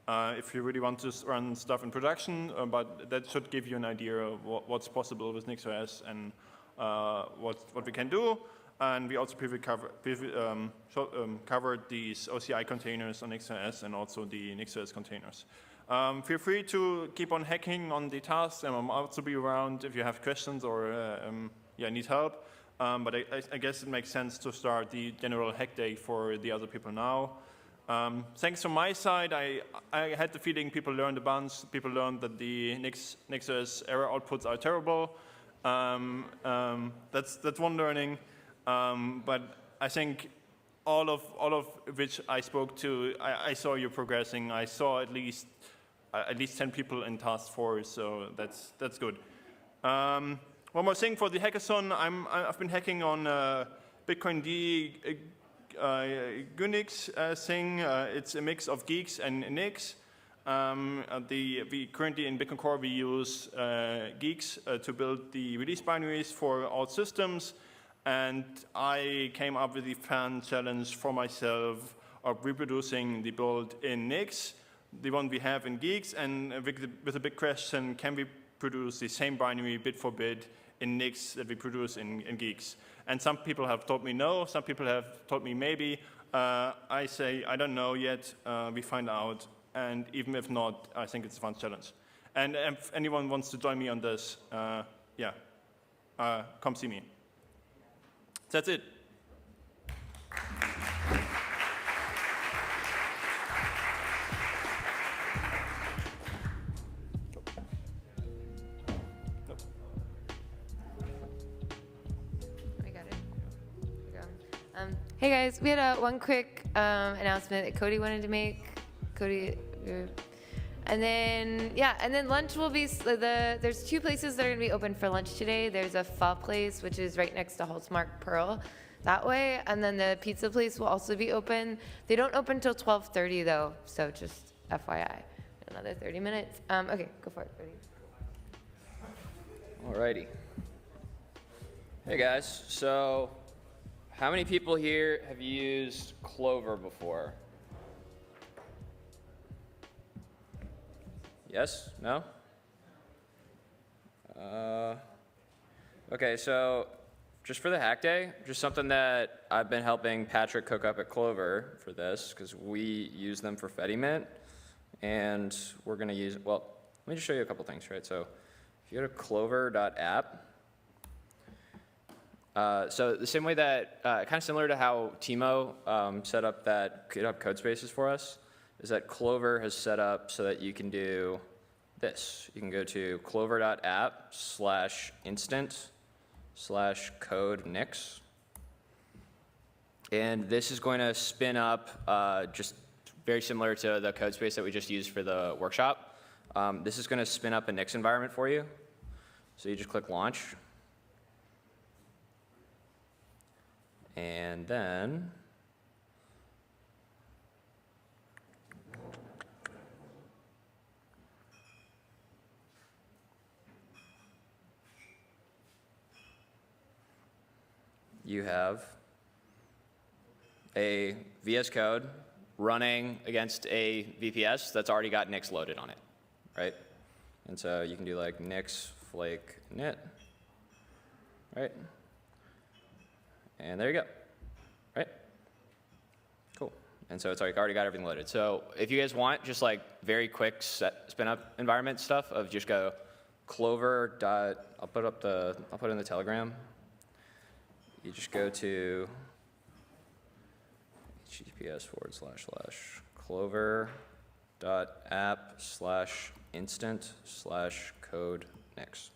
if you really want to run stuff in production, but that should give you an idea of what's possible with nix-OS and what we can do. And we also briefly covered these OCI containers on nix-OS and also the nix-OS containers. Feel free to keep on hacking on the tasks, and I'll also be around if you have questions or need help. But I guess it makes sense to start the general hack day for the other people now. Thanks from my side. I had the feeling people learned a bunch. People learned that the nix-OS error outputs are terrible. That's one learning. But I think all of which I spoke to, I saw you progressing. I saw at least 10 people in task 4, so that's good. One more thing for the hackathon, I've been hacking on Bitcoin D Unix thing. It's a mix of geeks and nix. We currently in Bitcoin Core we use geeks to build the release binaries for all systems, and I came up with the fun challenge for myself of reproducing the build in nix, the one we have in geeks, and with a big question: can we produce the same binary bit for bit in nix that we produce in geeks? And some people have told me no, some people have told me maybe. I say I don't know yet, we find out, and even if not, I think it's a fun challenge. And if anyone wants to join me on this, come see me. That's it. Hey guys, we had one quick announcement that Cody wanted to make. Cody, and then lunch will be, there's 2 places that are gonna be open for lunch today. There's a pho place, which is right next to Holtzmark Pearl, that way, and then the pizza place will also be open. They don't open till 12:30 though, so just FYI, another 30 minutes. Okay, go for it, Cody. Alrighty. Hey guys, so how many people here have used Clover before? Yes? No? Okay, so just for the hack day, just something that I've been helping Patrick cook up at Clover for this, because we use them for Fedimint, and we're going to use, well, let me just show you a couple things, right? So if you go to clover.app, so the same way that, kind of similar to how Timo set up that GitHub code spaces for us, is that Clover has set up so that you can do this. You can go to clover.app/instant/code nix. And this is going to spin up just very similar to the code space that we just used for the workshop. This is going to spin up a Nix environment for you. So you just click launch. And then you have a VS Code running against a VPS that's already got Nix loaded on it, right? And so you can do like nix flake init, right? And there you go, right? Cool. And so it's like already got everything loaded. So if you guys want just like very quick spin up environment stuff of just go clover dot, I'll put it in the Telegram. You just go to https://clover.app/instant/code nix.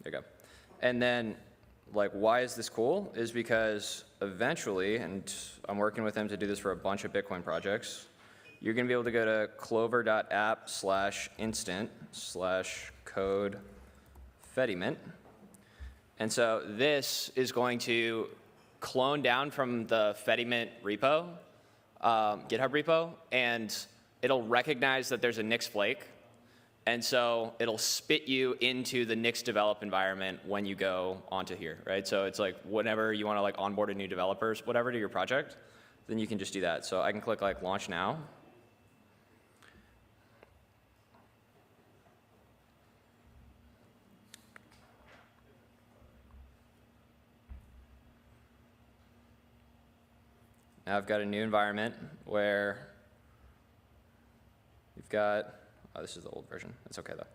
There you go. And then, like, why is this cool? Is because eventually, and I'm working with him to do this for a bunch of Bitcoin projects, you're going to be able to go to clover.app/instant/code Fedimint. And so this is going to clone down from the Fedimint repo, GitHub repo, and it'll recognize that there's a Nix flake, And so it'll spit you into the Nix develop environment when you go onto here, right? So it's like whenever you want to like onboard a new developers, whatever, to your project, then you can just do that. So I can click like launch now. Now I've got a new environment where we've got, oh, this is the old version. It's okay though.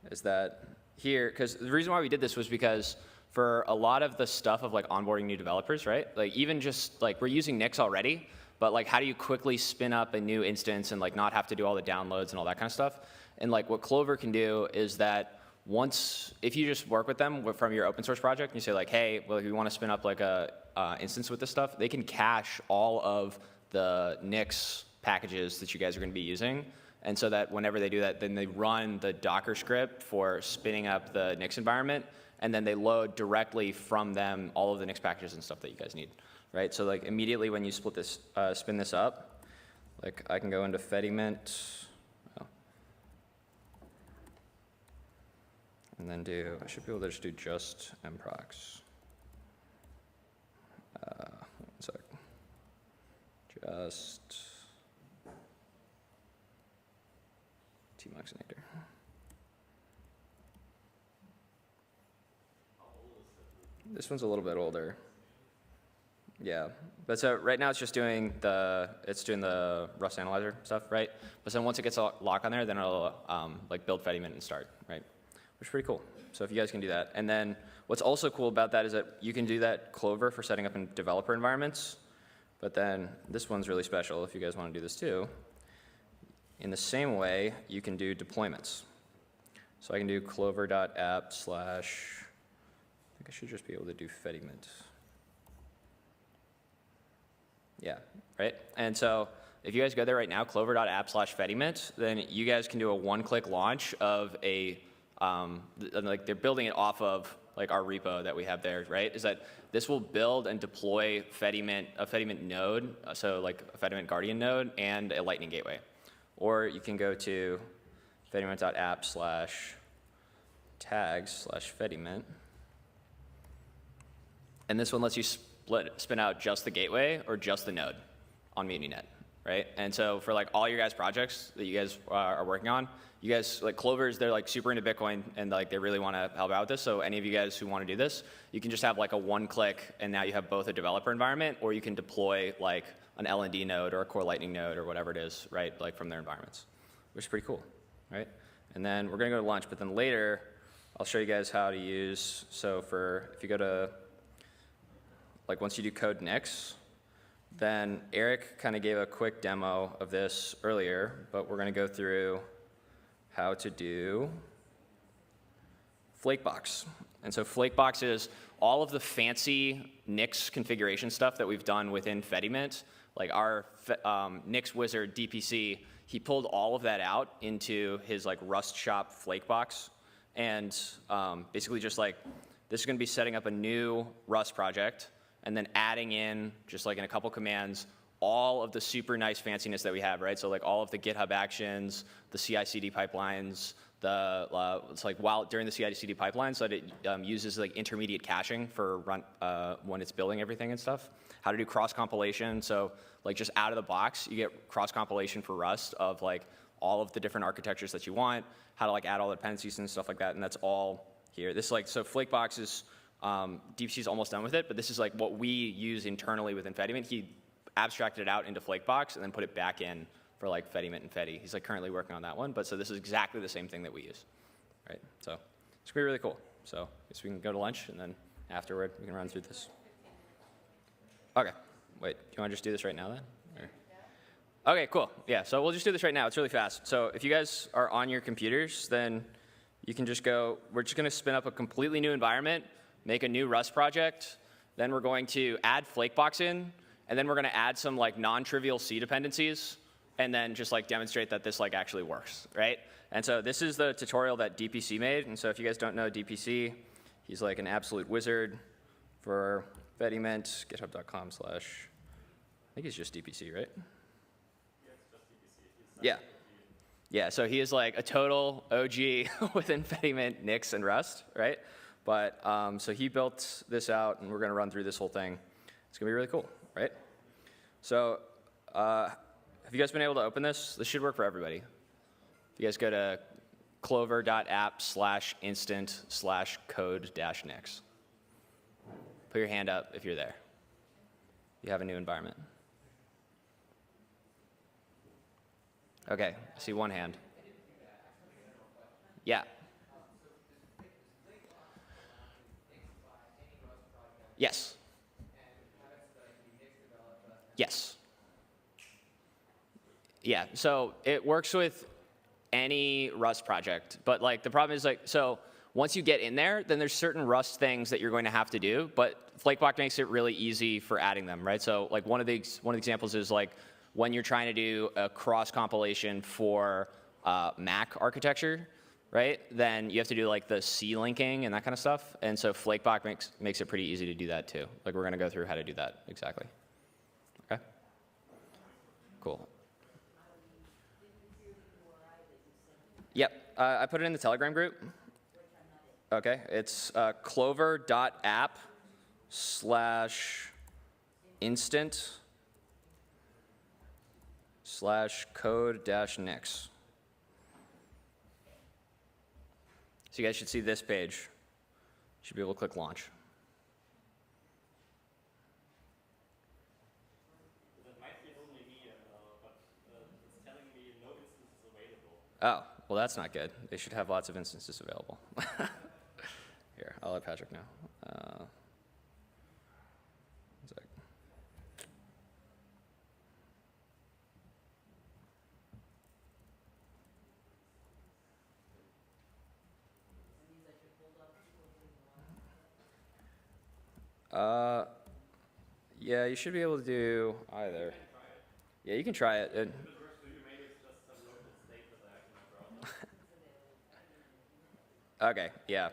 Is that here, because the reason why we did this was because for a lot of the stuff of like onboarding new developers, right? Like even just like we're using Nix already, but like how do you quickly spin up a new instance and like not have to do all the downloads and all that kind of stuff? And like what Clover can do is that once, if you just work with them from your open source project and you say like, hey, well, if you want to spin up like a instance with this stuff, they can cache all of the Nix packages that you guys are going to be using. And so that whenever they do that, then they run the Docker script for spinning up the Nix environment, and then they load directly from them all of the Nix packages and stuff that you guys need, right? So like immediately when you split this, spin this up, like I can go into Fediment, and then do, I should be able to just do just mprox. One sec. Just tmuxinator. This one's a little bit older. Yeah, but so right now it's just doing the Rust analyzer stuff, right? But then once it gets a lock on there, then it'll like build Fediment and start, right? Which is pretty cool. So if you guys can do that. And then what's also cool about that is that you can do that Clover for setting up in developer environments. But then this one's really special if you guys want to do this too. In the same way, you can do deployments. So I can do clover.app/, I think I should just be able to do Fediment. Yeah, right? And so if you guys go there right now, clover.app/Fediment, then you guys can do a one-click launch of a, like they're building it off of like our repo that we have there, right? Is that this will build and deploy Fediment, a Fediment node, so like a Fediment Guardian node and a Lightning Gateway. Or you can go to fediment.app/tags/Fediment. And this one lets you spin out just the gateway or just the node on MutinyNet, right? And so for like all your guys' projects that you guys are working on, you guys, like Clovers, they're like super into Bitcoin and like they really want to help out with this. So any of you guys who want to do this, you can just have like a one click and now you have both a developer environment, or you can deploy like an LND node or a Core Lightning node or whatever it is, right? Like from their environments, which is pretty cool, right? And then we're going to go to lunch, but then later I'll show you guys how to use, so for, if you go to, like once you do code Nix, then Eric kind of gave a quick demo of this earlier, but we're going to go through how to do Flakebox. And so Flakebox is all of the fancy Nix configuration stuff that we've done within Fediment. Like our Nix wizard DPC, he pulled all of that out into his like Rust shop Flakebox. And basically just like, this is going to be setting up a new Rust project and then adding in, just like in a couple commands, all of the super nice fanciness that we have, right? So like all of the GitHub actions, the CI/CD pipelines, it's like while during the CI/CD pipeline, so that it uses like intermediate caching for run when it's building everything and stuff. How to do cross compilation, so like just out of the box, you get cross compilation for Rust of like all of the different architectures that you want. How to like add all the dependencies and stuff like that, and that's all here. This like so Flakebox is DPC is almost done with it, but this is like what we use internally within Fediment. He abstracted it out into Flakebox and then put it back in for like Fediment and Fedi. He's like currently working on that one, but so this is exactly the same thing that we use, right? So it's gonna be really cool. So I guess we can go to lunch and then afterward we can run through this. Okay, wait, do you want to just do this right now then? Or? Okay, cool. Yeah, so we'll just do this right now. It's really fast. So if you guys are on your computers, then you can just go, we're just gonna spin up a completely new environment, make a new Rust project, then we're going to add Flakebox in, and then we're going to add some like non-trivial C dependencies, and then just like demonstrate that this like actually works, right? And so this is the tutorial that DPC made. And so if you guys don't know DPC, he's like an absolute wizard for Fediment, github.com/, I think he's just DPC, right? Yeah, it's just DPC. Yeah. Yeah, so he is like a total OG with embedment, Nix, and Rust, right? But so he built this out, and we're going to run through this whole thing. It's going to be really cool, right? So have you guys been able to open this? This should work for everybody. If you guys go to clover.app/instant/code-nix. Put your hand up if you're there. You have a new environment. Okay, I see one hand. Yeah. Yes. Yes. Yeah, so it works with any Rust project, but like the problem is like, so once you get in there, then there's certain Rust things that you're going to have to do, but Flakebot makes it really easy for adding them, right? So like one of the examples is like when you're trying to do a cross compilation for Mac architecture, right? Then you have to do like the C linking and that kind of stuff, and so Flakebot makes it pretty easy to do that too. Like we're going to go through how to do that exactly. Okay. Cool. Yep, I put it in the Telegram group. Okay, it's clover.app/instant/code-nix. So you guys should see this page. You should be able to click launch. That might be only me, but it's telling me no instance is available. Oh, well that's not good. They should have lots of instances available. Here, I'll let Patrick know. One sec. Yeah, you should be able to do either. Yeah, you can try it. Okay, yeah.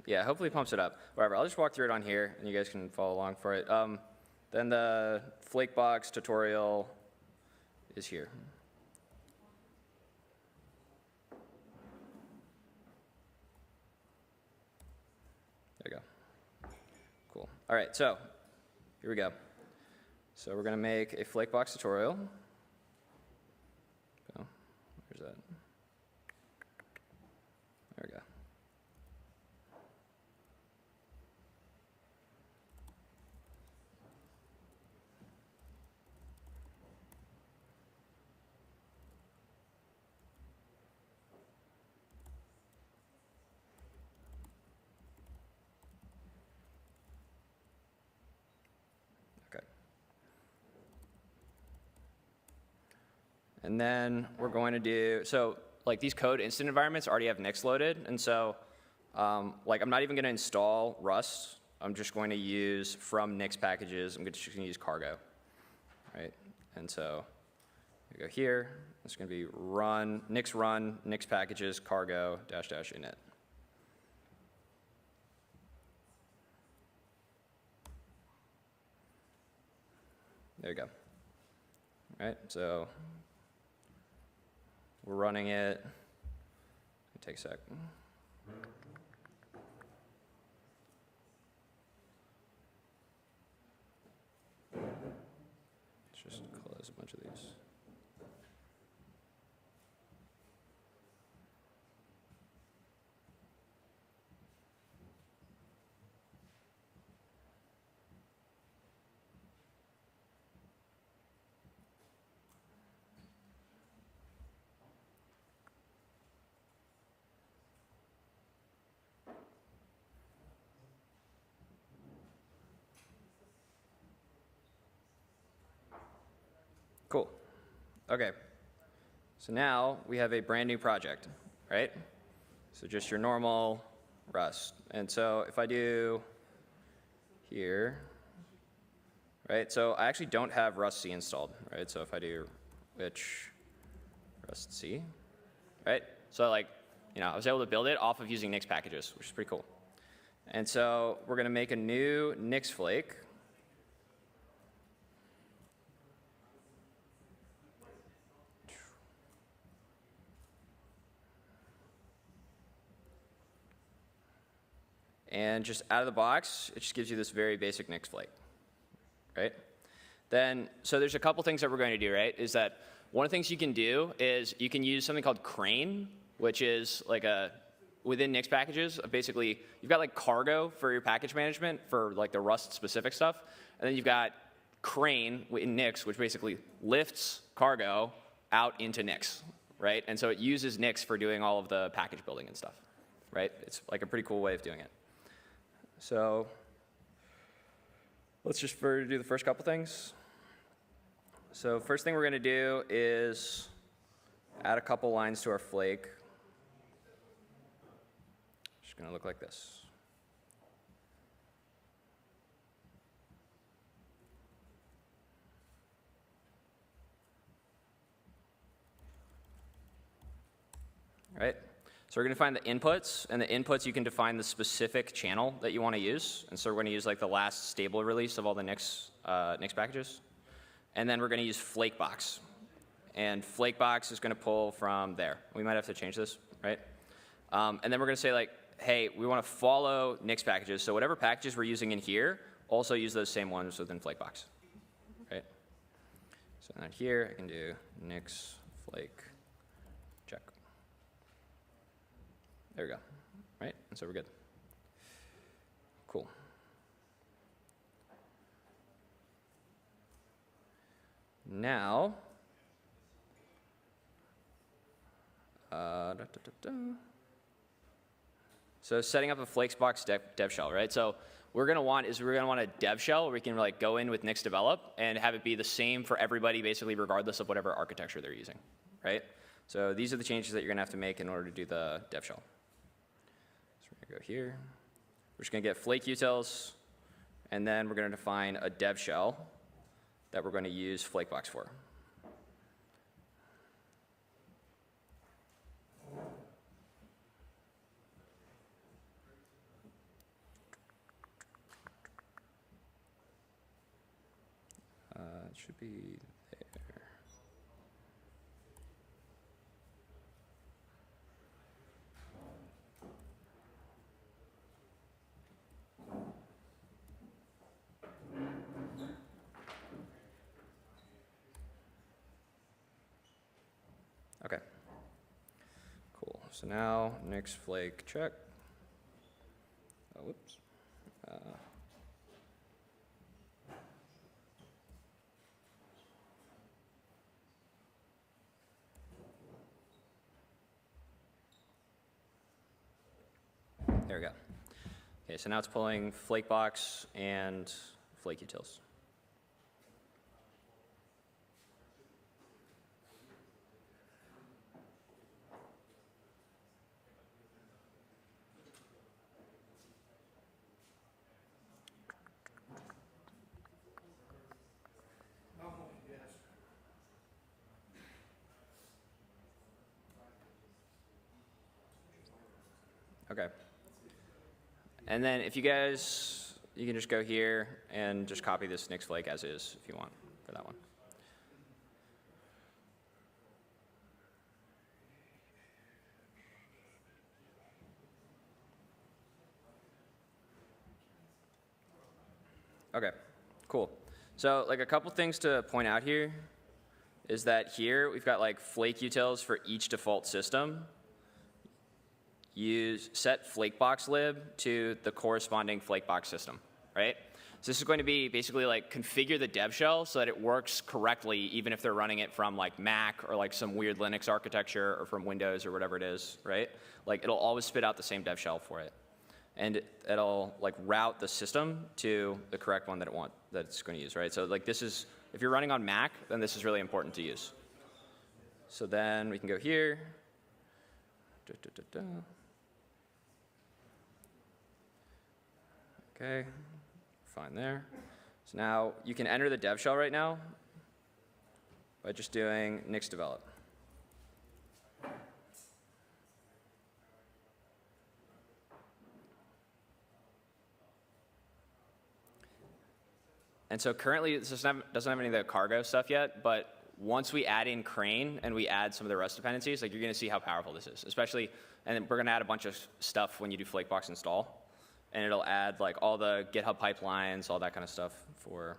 Yeah, hopefully it pumps it up. Whatever, I'll just walk through it on here, and you guys can follow along for it. Then the Flakebox tutorial is here. There you go. Cool. All right, so here we go. So we're going to make a Flakebox tutorial. Oh, where's that? There we go. Okay. And then we're going to do, so like these code instant environments already have Nix loaded, and so like I'm not even going to install Rust. I'm just going to use from Nix packages. I'm just going to use cargo, right? And so we go here. It's going to be run Nix packages cargo -- init. There you go. All right, so we're running it. Take a sec. Let's just close a bunch of these. Cool. Okay. So now we have a brand new project, right? So just your normal Rust. And so if I do here, right? So I actually don't have Rust C installed, right? So if I do which Rust C, right? So like, you know, I was able to build it off of using Nix packages, which is pretty cool. And so we're going to make a new Nix flake. And just out of the box, it just gives you this very basic Nix flake, right? Then, so there's a couple things that we're going to do, right? Is that one of the things you can do is you can use something called crane, which is like within Nix packages, basically, you've got like cargo for your package management for like the Rust specific stuff. And then you've got crane in Nix, which basically lifts cargo out into Nix, right? And so it uses Nix for doing all of the package building and stuff, right? It's like a pretty cool way of doing it. So let's just do the first couple things. So first thing we're going to do is add a couple lines to our flake. It's going to look like this. All right. So we're going to find the inputs, and the inputs you can define the specific channel that you want to use. And so we're going to use like the last stable release of all the Nix packages. And then we're going to use Flakebox. And Flakebox is going to pull from there. We might have to change this, right? And then we're going to say like, hey, we want to follow Nix packages. So whatever packages we're using in here, also use those same ones within Flakebox, right? So then here I can do Nix flake check. There we go, right? And so we're good. Cool. Now, so setting up a Flakebox dev shell, right? So we're going to want a dev shell where we can like go in with Nix develop and have it be the same for everybody, basically regardless of whatever architecture they're using, right? So these are the changes that you're going to have to make in order to do the dev shell. Go here. We're just going to get flake utils, and then we're going to define a dev shell that we're going to use Flakebox for. It should be there. Okay. Cool. So now Nix flake check. Oh, whoops. There we go. Okay, so now it's pulling Flakebox and flake utils. Okay. And then if you guys, you can just go here and just copy this Nix flake as is if you want for that one. Okay, cool. So like a couple things to point out here is that here we've got like flake utils for each default system. Use set Flakebox lib to the corresponding Flakebox system, right? So this is going to be basically like configure the dev shell so that it works correctly even if they're running it from like Mac or like some weird Linux architecture or from Windows or whatever it is, right? Like it'll always spit out the same dev shell for it. And it'll like route the system to the correct one that it's going to use, right? So like this is, if you're running on Mac, then this is really important to use. So then we can go here. Okay, fine there. So now you can enter the dev shell right now by just doing nix develop. And so currently this doesn't have any of the cargo stuff yet, but once we add in crane and we add some of the Rust dependencies, like you're going to see how powerful this is, especially, and then we're going to add a bunch of stuff when you do Flakebox install. and it'll add like all the GitHub pipelines, all that kind of stuff for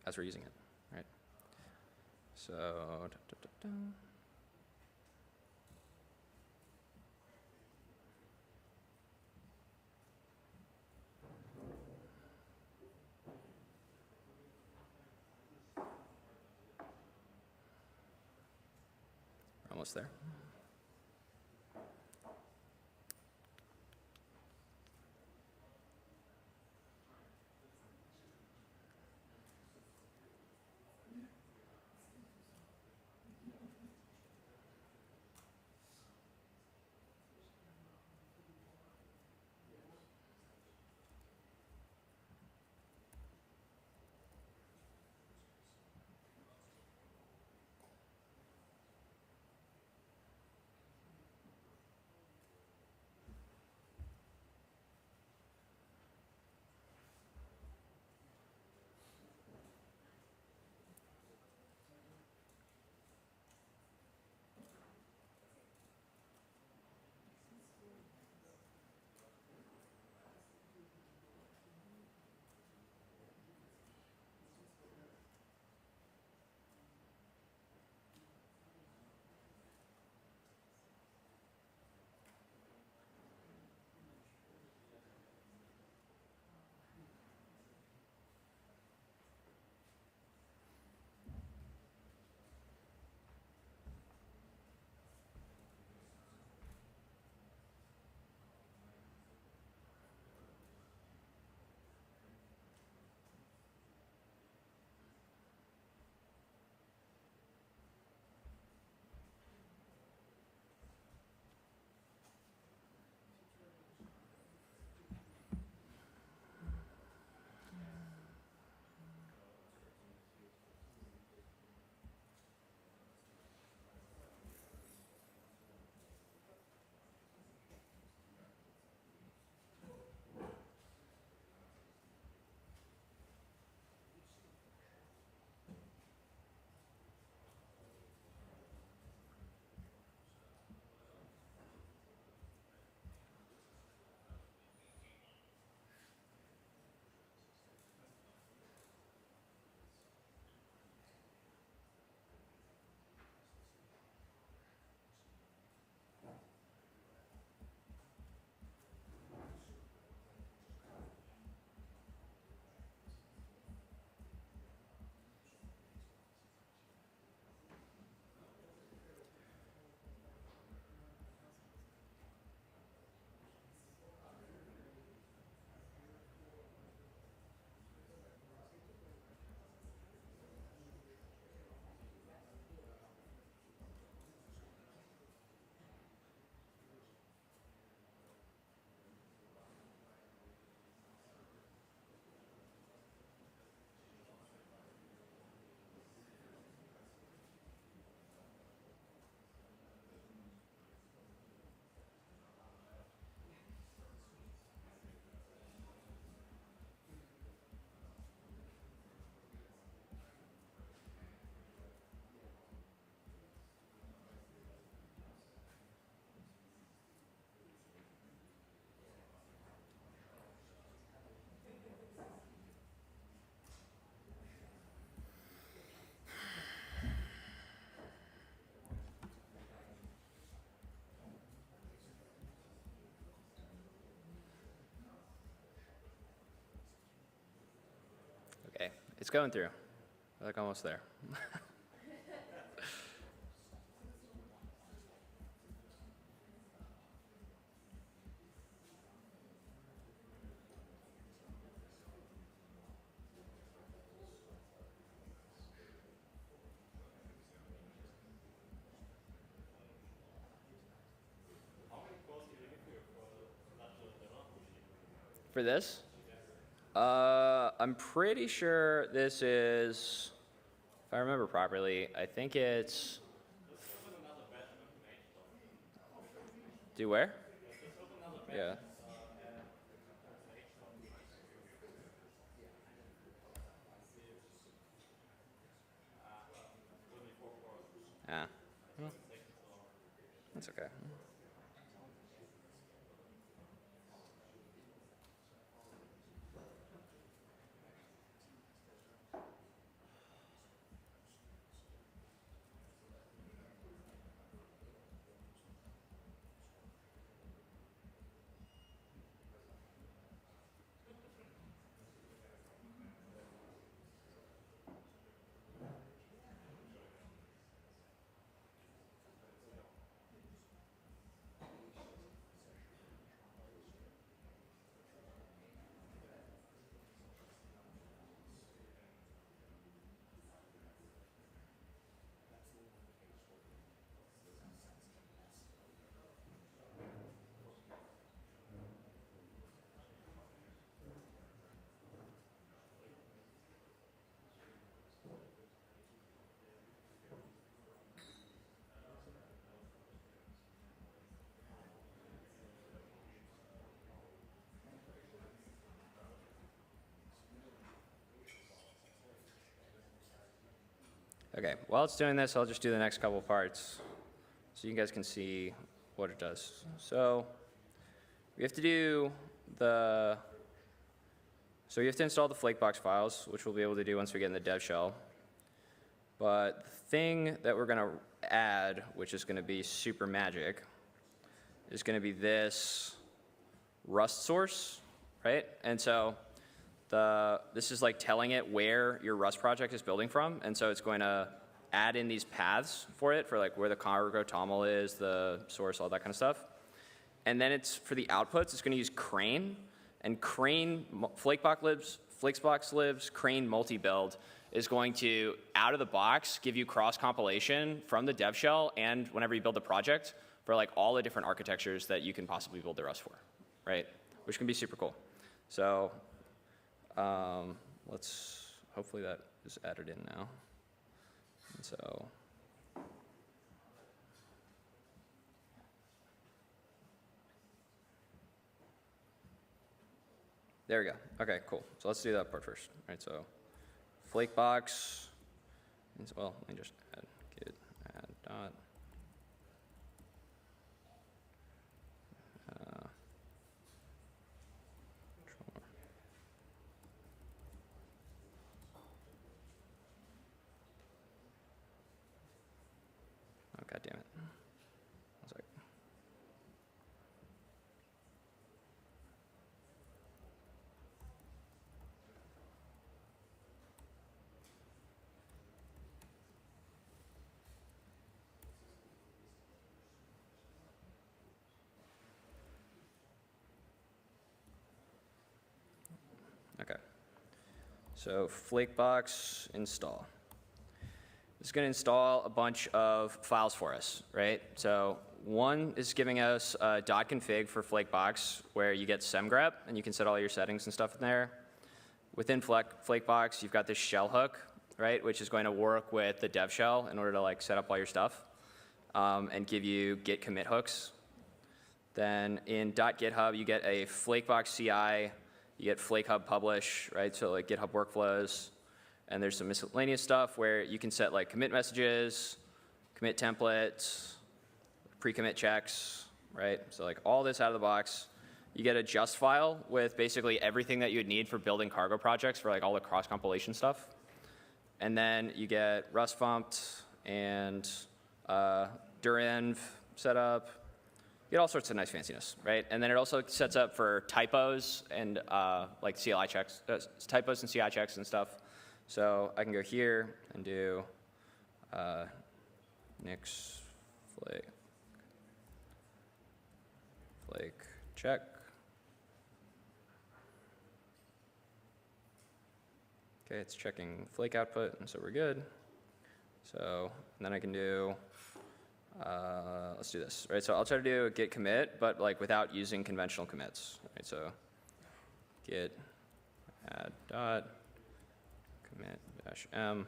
as we're using it, right? So. Almost there. Okay, it's going through. We're like almost there. For this? I'm pretty sure this is, if I remember properly, I think it's, do where? Yeah. Ah. That's okay. Okay, while it's doing this, I'll just do the next couple parts so you guys can see what it does. So we have to do so you have to install the Flakebox files, which we'll be able to do once we get in the dev shell. But the thing that we're going to add, which is going to be super magic, is going to be this Rust source, right? And so this is like telling it where your Rust project is building from. And so it's going to add in these paths for it, for like where the cargo toml is, the source, all that kind of stuff. And then it's for the outputs, it's going to use crane. And crane, Flakebox libs, crane multi-build is going to, out of the box, give you cross-compilation from the dev shell and whenever you build the project for like all the different architectures that you can possibly build the Rust for, right? Which can be super cool. So hopefully that is added in now. And so there we go. Okay, cool. So let's do that part first. All right, so Flakebox. Well, let me just add git add dot. Oh, God damn it. One sec. Okay. So Flakebox install. It's going to install a bunch of files for us, right? So one is giving us a .config for Flakebox, where you get semgrep, and you can set all your settings and stuff in there. Within Flakebox, you've got this shell hook, right, which is going to work with the dev shell in order to like set up all your stuff and give you git commit hooks. Then in .github, you get a Flakebox CI, you get FlakeHub publish, right, so like GitHub workflows. And there's some miscellaneous stuff where you can set like commit messages, commit templates, pre-commit checks, right? So like all this out of the box. You get a just file with basically everything that you would need for building cargo projects for like all the cross-compilation stuff. And then you get Rust fumped and durenv set up. You get all sorts of nice fanciness, right? And then it also sets up for typos and like CLI checks, typos and CI checks and stuff. So I can go here and do nix flake check. Okay, it's checking flake output, and so we're good. So and then I can do, let's do this, right? So I'll try to do a git commit, but like without using conventional commits, right? So git add dot commit -m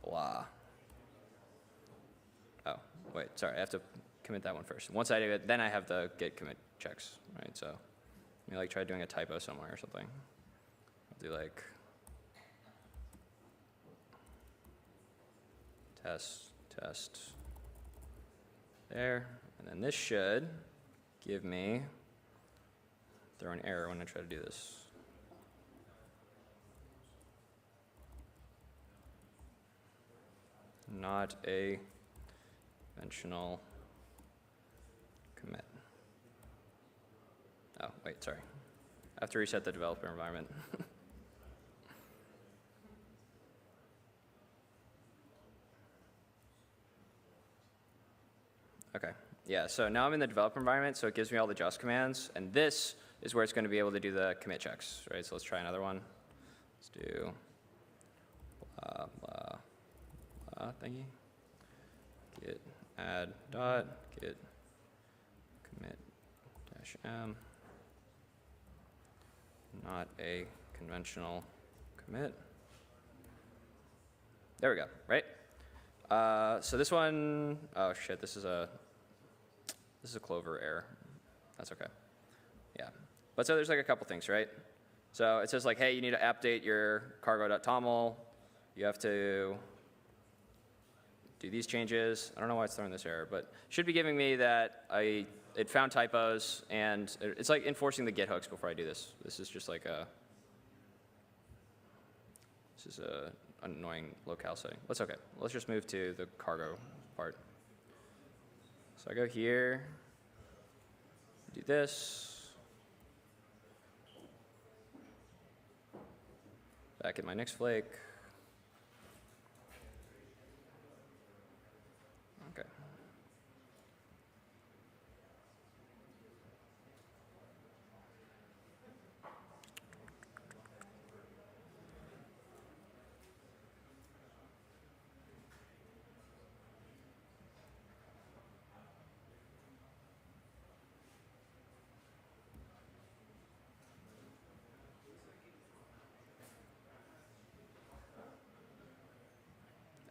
blah. Oh, wait, sorry, I have to commit that one first. Once I do it, then I have the git commit checks, right? So let me like try doing a typo somewhere or something. I'll do like test there, and then this should give me, throw an error when I try to do this. Not a conventional commit. Oh, wait, sorry. I have to reset the developer environment. Okay, yeah, so now I'm in the developer environment, so it gives me all the just commands, and this is where it's going to be able to do the commit checks, right? So let's try another one. Let's do blah, blah. Thingy. Git add dot git commit -m. Not a conventional commit. There we go, right? So this one, oh shit, this is a Clover error. That's okay. Yeah. But so there's like a couple things, right? So it says like, hey, you need to update your cargo.toml. You have to do these changes. I don't know why it's throwing this error, but should be giving me that it found typos, and it's like enforcing the get hooks before I do this. This is just like this is a annoying locale setting. That's okay. Let's just move to the cargo part. So I go here, do this, back at my nix flake. Okay.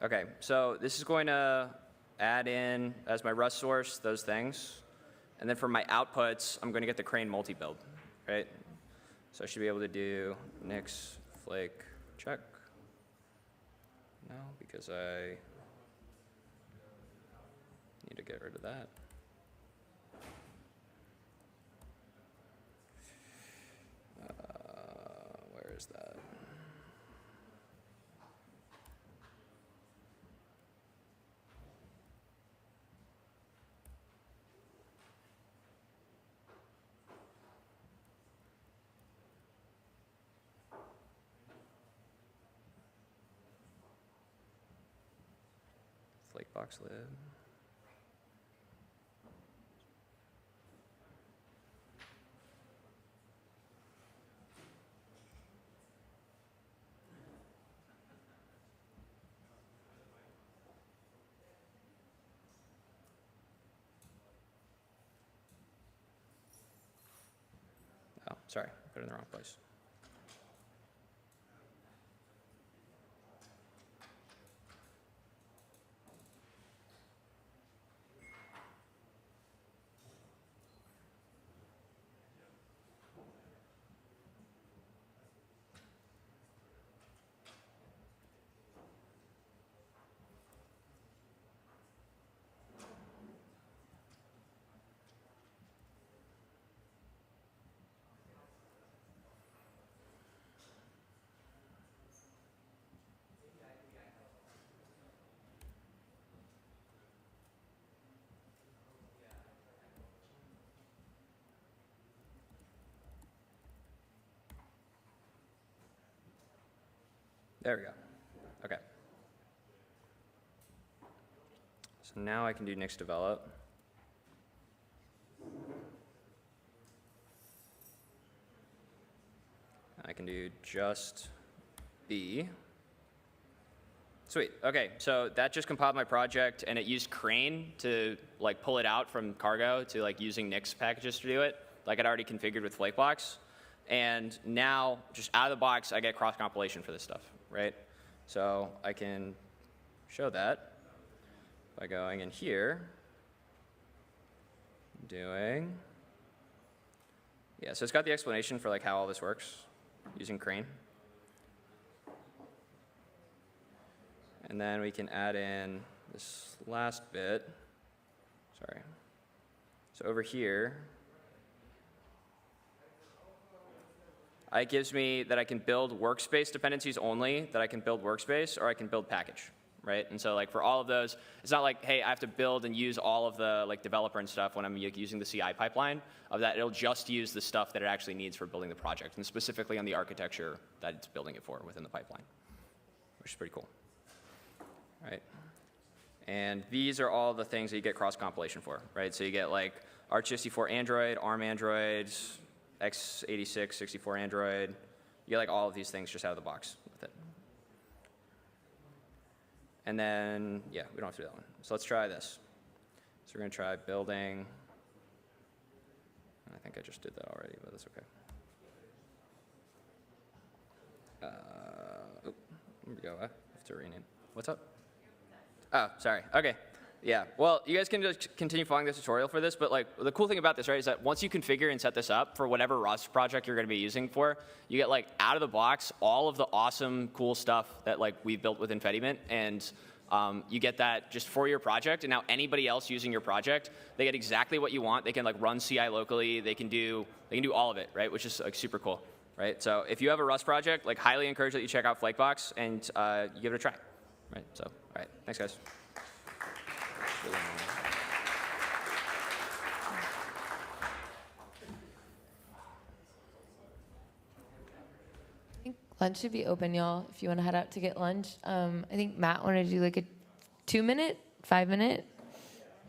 Okay, so this is going to add in, as my Rust source, those things. And then for my outputs, I'm going to get the crane multi-build, right? So I should be able to do nix flake check. No, because I need to get rid of that. Where is that? Flake box lid. Oh, sorry, put it in the wrong place. There we go. Okay. So now I can do nix develop. I can do just B. Sweet. Okay, so that just compiled my project, and it used Crane to like pull it out from cargo to like using Nix packages to do it, like I'd already configured with Flakebox. And now, just out of the box, I get cross compilation for this stuff, right? So I can show that by going in here, doing, yeah. So it's got the explanation for like how all this works using Crane. And then we can add in this last bit. Sorry. So over here, it gives me that I can build workspace dependencies only, that I can build workspace, or I can build package, right? And so like for all of those, it's not like, hey, I have to build and use all of the like developer and stuff when I'm using the CI pipeline of that. It'll just use the stuff that it actually needs for building the project, and specifically on the architecture that it's building it for within the pipeline, which is pretty cool. Right? And these are all the things that you get cross-compilation for, right? So you get like Arch64 Android, ARM Android, x86 64 Android. You get like all of these things just out of the box with it. And then, yeah, we don't have to do that one. So let's try this. So we're going to try building. I think I just did that already, but that's okay. Oh, here we go. I have to rename. What's up? Oh, sorry. Okay. Yeah. Well, you guys can just continue following the tutorial for this, but like the cool thing about this, right, is that once you configure and set this up for whatever Rust project you're going to be using for, you get like out of the box all of the awesome, cool stuff that like we've built with Infediment, and You get that just for your project, and now anybody else using your project, they get exactly what you want. They can like run CI locally. They can do all of it, right? Which is like super cool, right? So if you have a Rust project, like highly encourage that you check out Flakebox and you give it a try, right? So all right, thanks guys. Lunch should be open, y'all, if you want to head out to get lunch. I think Matt wanted to do like a 2-minute, 5-minute,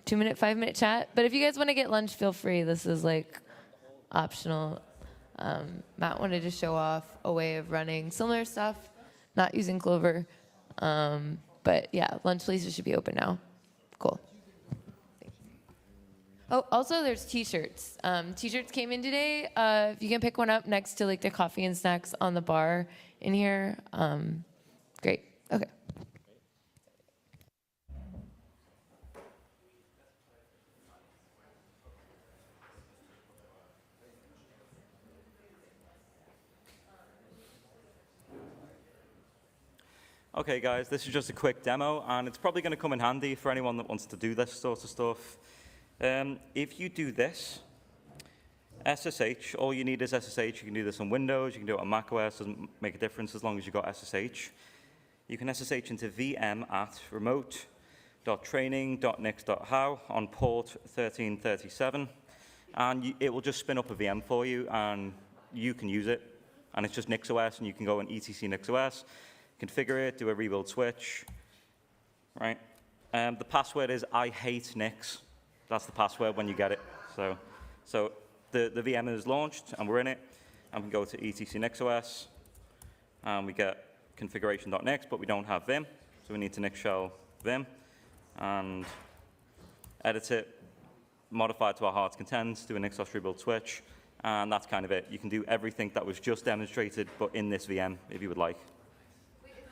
2-minute, 5-minute chat. But if you guys want to get lunch, feel free. This is like optional. Matt wanted to show off a way of running similar stuff, not using Clover. But yeah, lunch places should be open now. Cool. Oh, also there's t-shirts. T-shirts came in today. If you can pick one up next to like the coffee and snacks on the bar in here. Great. Okay. Okay, guys, this is just a quick demo, and it's probably going to come in handy for anyone that wants to do this sort of stuff. If you do this, SSH, all you need is SSH. You can do this on Windows, you can do it on macOS, doesn't make a difference as long as you've got SSH. You can SSH into VM at remote.training.nix.how on port 1337, and it will just spin up a VM for you, and you can use it. And it's just NixOS, and you can go on etc NixOS, configure it, do a rebuild switch, right? The password is I hate Nix. That's the password when you get it. So the VM is launched, and we're in it, and we can go to etc NixOS, and we get configuration.nix, but we don't have Vim, so we need to nix shell Vim, and edit it, modify it to our heart's content, do a nix rebuild switch, and that's kind of it. You can do everything that was just demonstrated, but in this VM, if you would like. Wait, does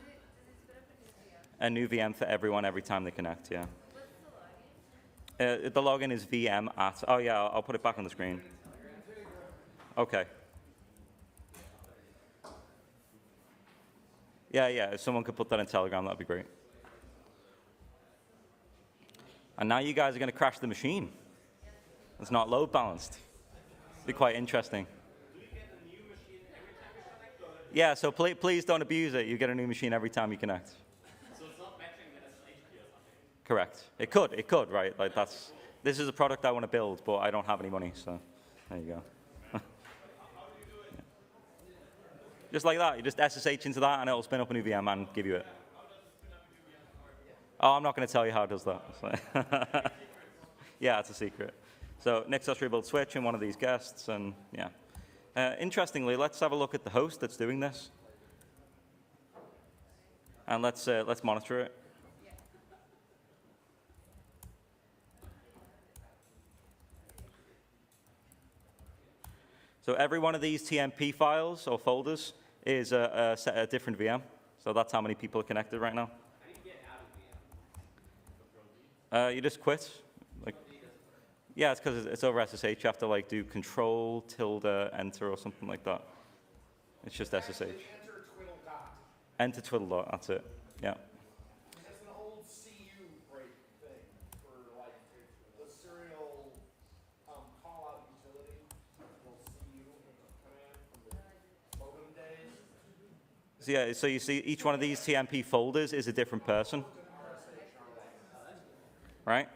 it spin up a new VM? A new VM for everyone every time they connect, yeah. The login is VM at, oh yeah, I'll put it back on the screen. Okay. Yeah, if someone could put that in Telegram, that'd be great. And now you guys are going to crash the machine. It's not load balanced. It'd be quite interesting. Do you get a new machine every time you connect? Or Yeah, so please don't abuse it. You get a new machine every time you connect. so it's not matching the SSH key or something? Correct. It could, right? Like this is a product I want to build, but I don't have any money, so there you go. How do you do it? Just like that. You just SSH into that, and it'll spin up a new VM and give you it. How does it spin up a new VM? Oh, I'm not going to tell you how it does that. So yeah, it's a secret. So nix rebuild switch in one of these guests, and yeah. Interestingly, let's have a look at the host that's doing this, and let's monitor it. So every one of these TMP files or folders is a different VM. So that's how many people are connected right now. How do you get out of VM? You just quit. Like, yeah, it's because it's over SSH. You have to like do Control > Enter or something like that. It's just SSH. Enter twiddle dot. Enter twiddle dot. That's it. Yeah. That's an old CU break thing for like the serial call out utility. Little CU command from the modem days. So yeah. So you see, each one of these TMP folders is a different person, right?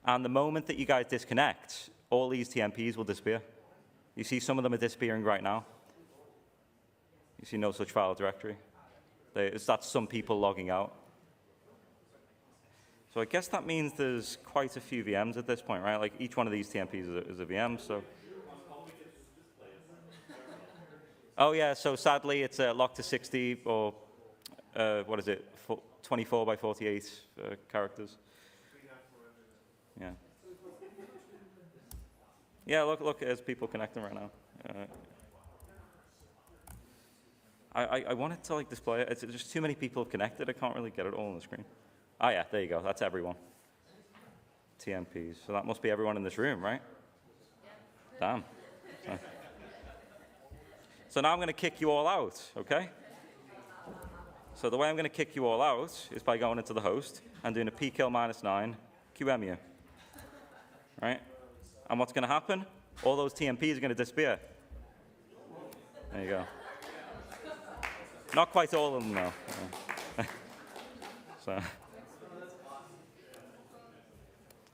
And the moment that you guys disconnect, all these TMPs will disappear. You see some of them are disappearing right now. You see no such file directory. That's some people logging out. So I guess that means there's quite a few VMs at this point, right? Like each one of these TMPs is a VM, so. Oh yeah, so sadly it's locked to 60 or, what is it, 24 by 48 characters. Yeah. Yeah, look, there's people connecting right now. I wanted to like display it. It's just too many people have connected. I can't really get it all on the screen. Oh yeah, there you go. That's everyone. TMPs. So that must be everyone in this room, right? Damn. So now I'm going to kick you all out, okay? So the way I'm going to kick you all out is by going into the host and doing a pkill -9 qemu. Right? And what's going to happen? All those TMPs are going to disappear. There you go. Not quite all of them, though.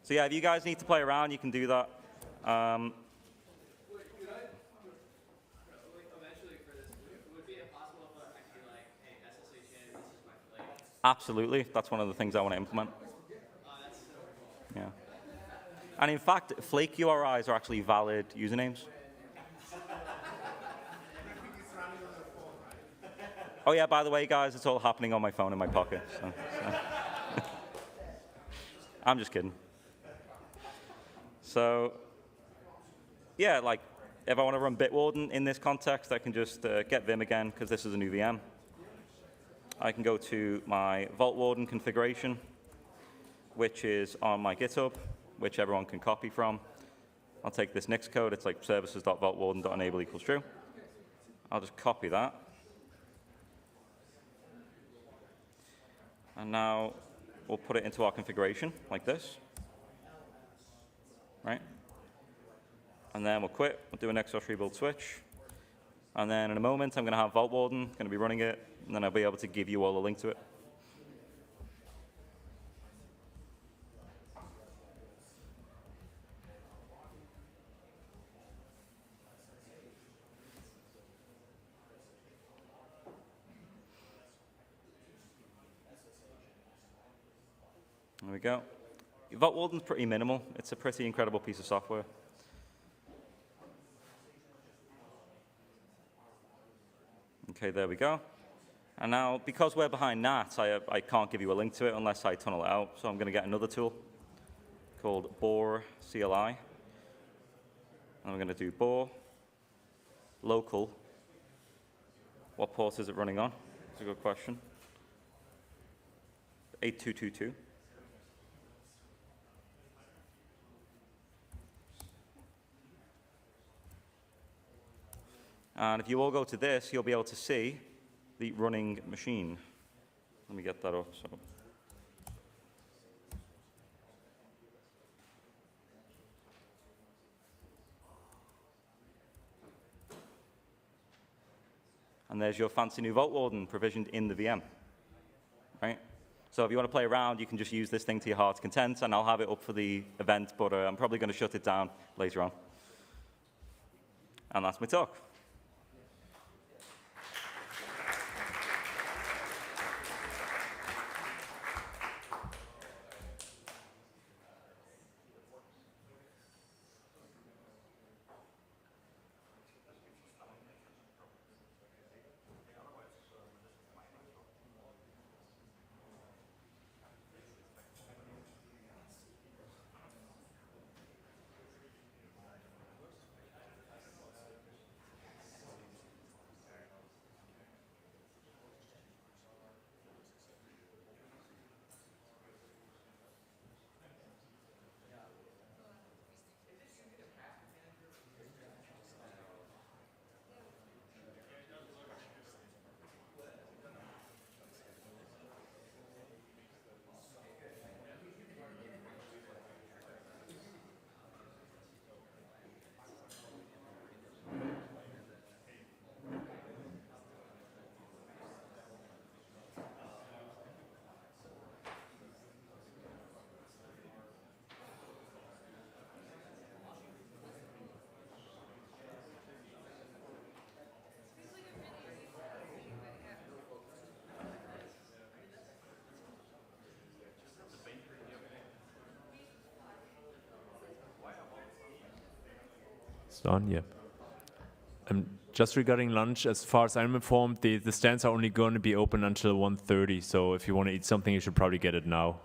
So yeah, if you guys need to play around, you can do that. Eventually for this, would it be possible if I could be like, hey, SSH in, this is my flake? Absolutely. That's one of the things I want to implement. That's so cool. Yeah. And in fact, flake URIs are actually valid usernames. Oh yeah, by the way, guys, it's all happening on my phone in my pocket. So. I'm just kidding. So, yeah, like, if I want to run Bitwarden in this context, I can just get Vim again, because this is a new VM. I can go to my Vault Warden configuration, which is on my GitHub, which everyone can copy from. I'll take this Nix code. It's like services.vaultwarden.enable = true. I'll just copy that. And now we'll put it into our configuration like this. Right? And then we'll quit. We'll do a nix-osh rebuild switch. And then in a moment, I'm going to have Vault Warden, going to be running it, and then I'll be able to give you all a link to it. There we go. Vault Warden's pretty minimal. It's a pretty incredible piece of software. Okay, there we go. And now, because we're behind NAT, I can't give you a link to it unless I tunnel it out. So I'm going to get another tool called Bohr CLI. And I'm going to do Bohr local. What port is it running on? That's a good question. 8222. And if you all go to this, you'll be able to see the running machine. Let me get that up. So. And there's your fancy new Vault Warden provisioned in the VM. Right? So if you want to play around, you can just use this thing to your heart's content, and I'll have it up for the event, but I'm probably going to shut it down later on. And that's my talk. It's done, yeah. Just regarding lunch, as far as I'm informed, the stands are only going to be open until 1:30. So if you want to eat something, you should probably get it now.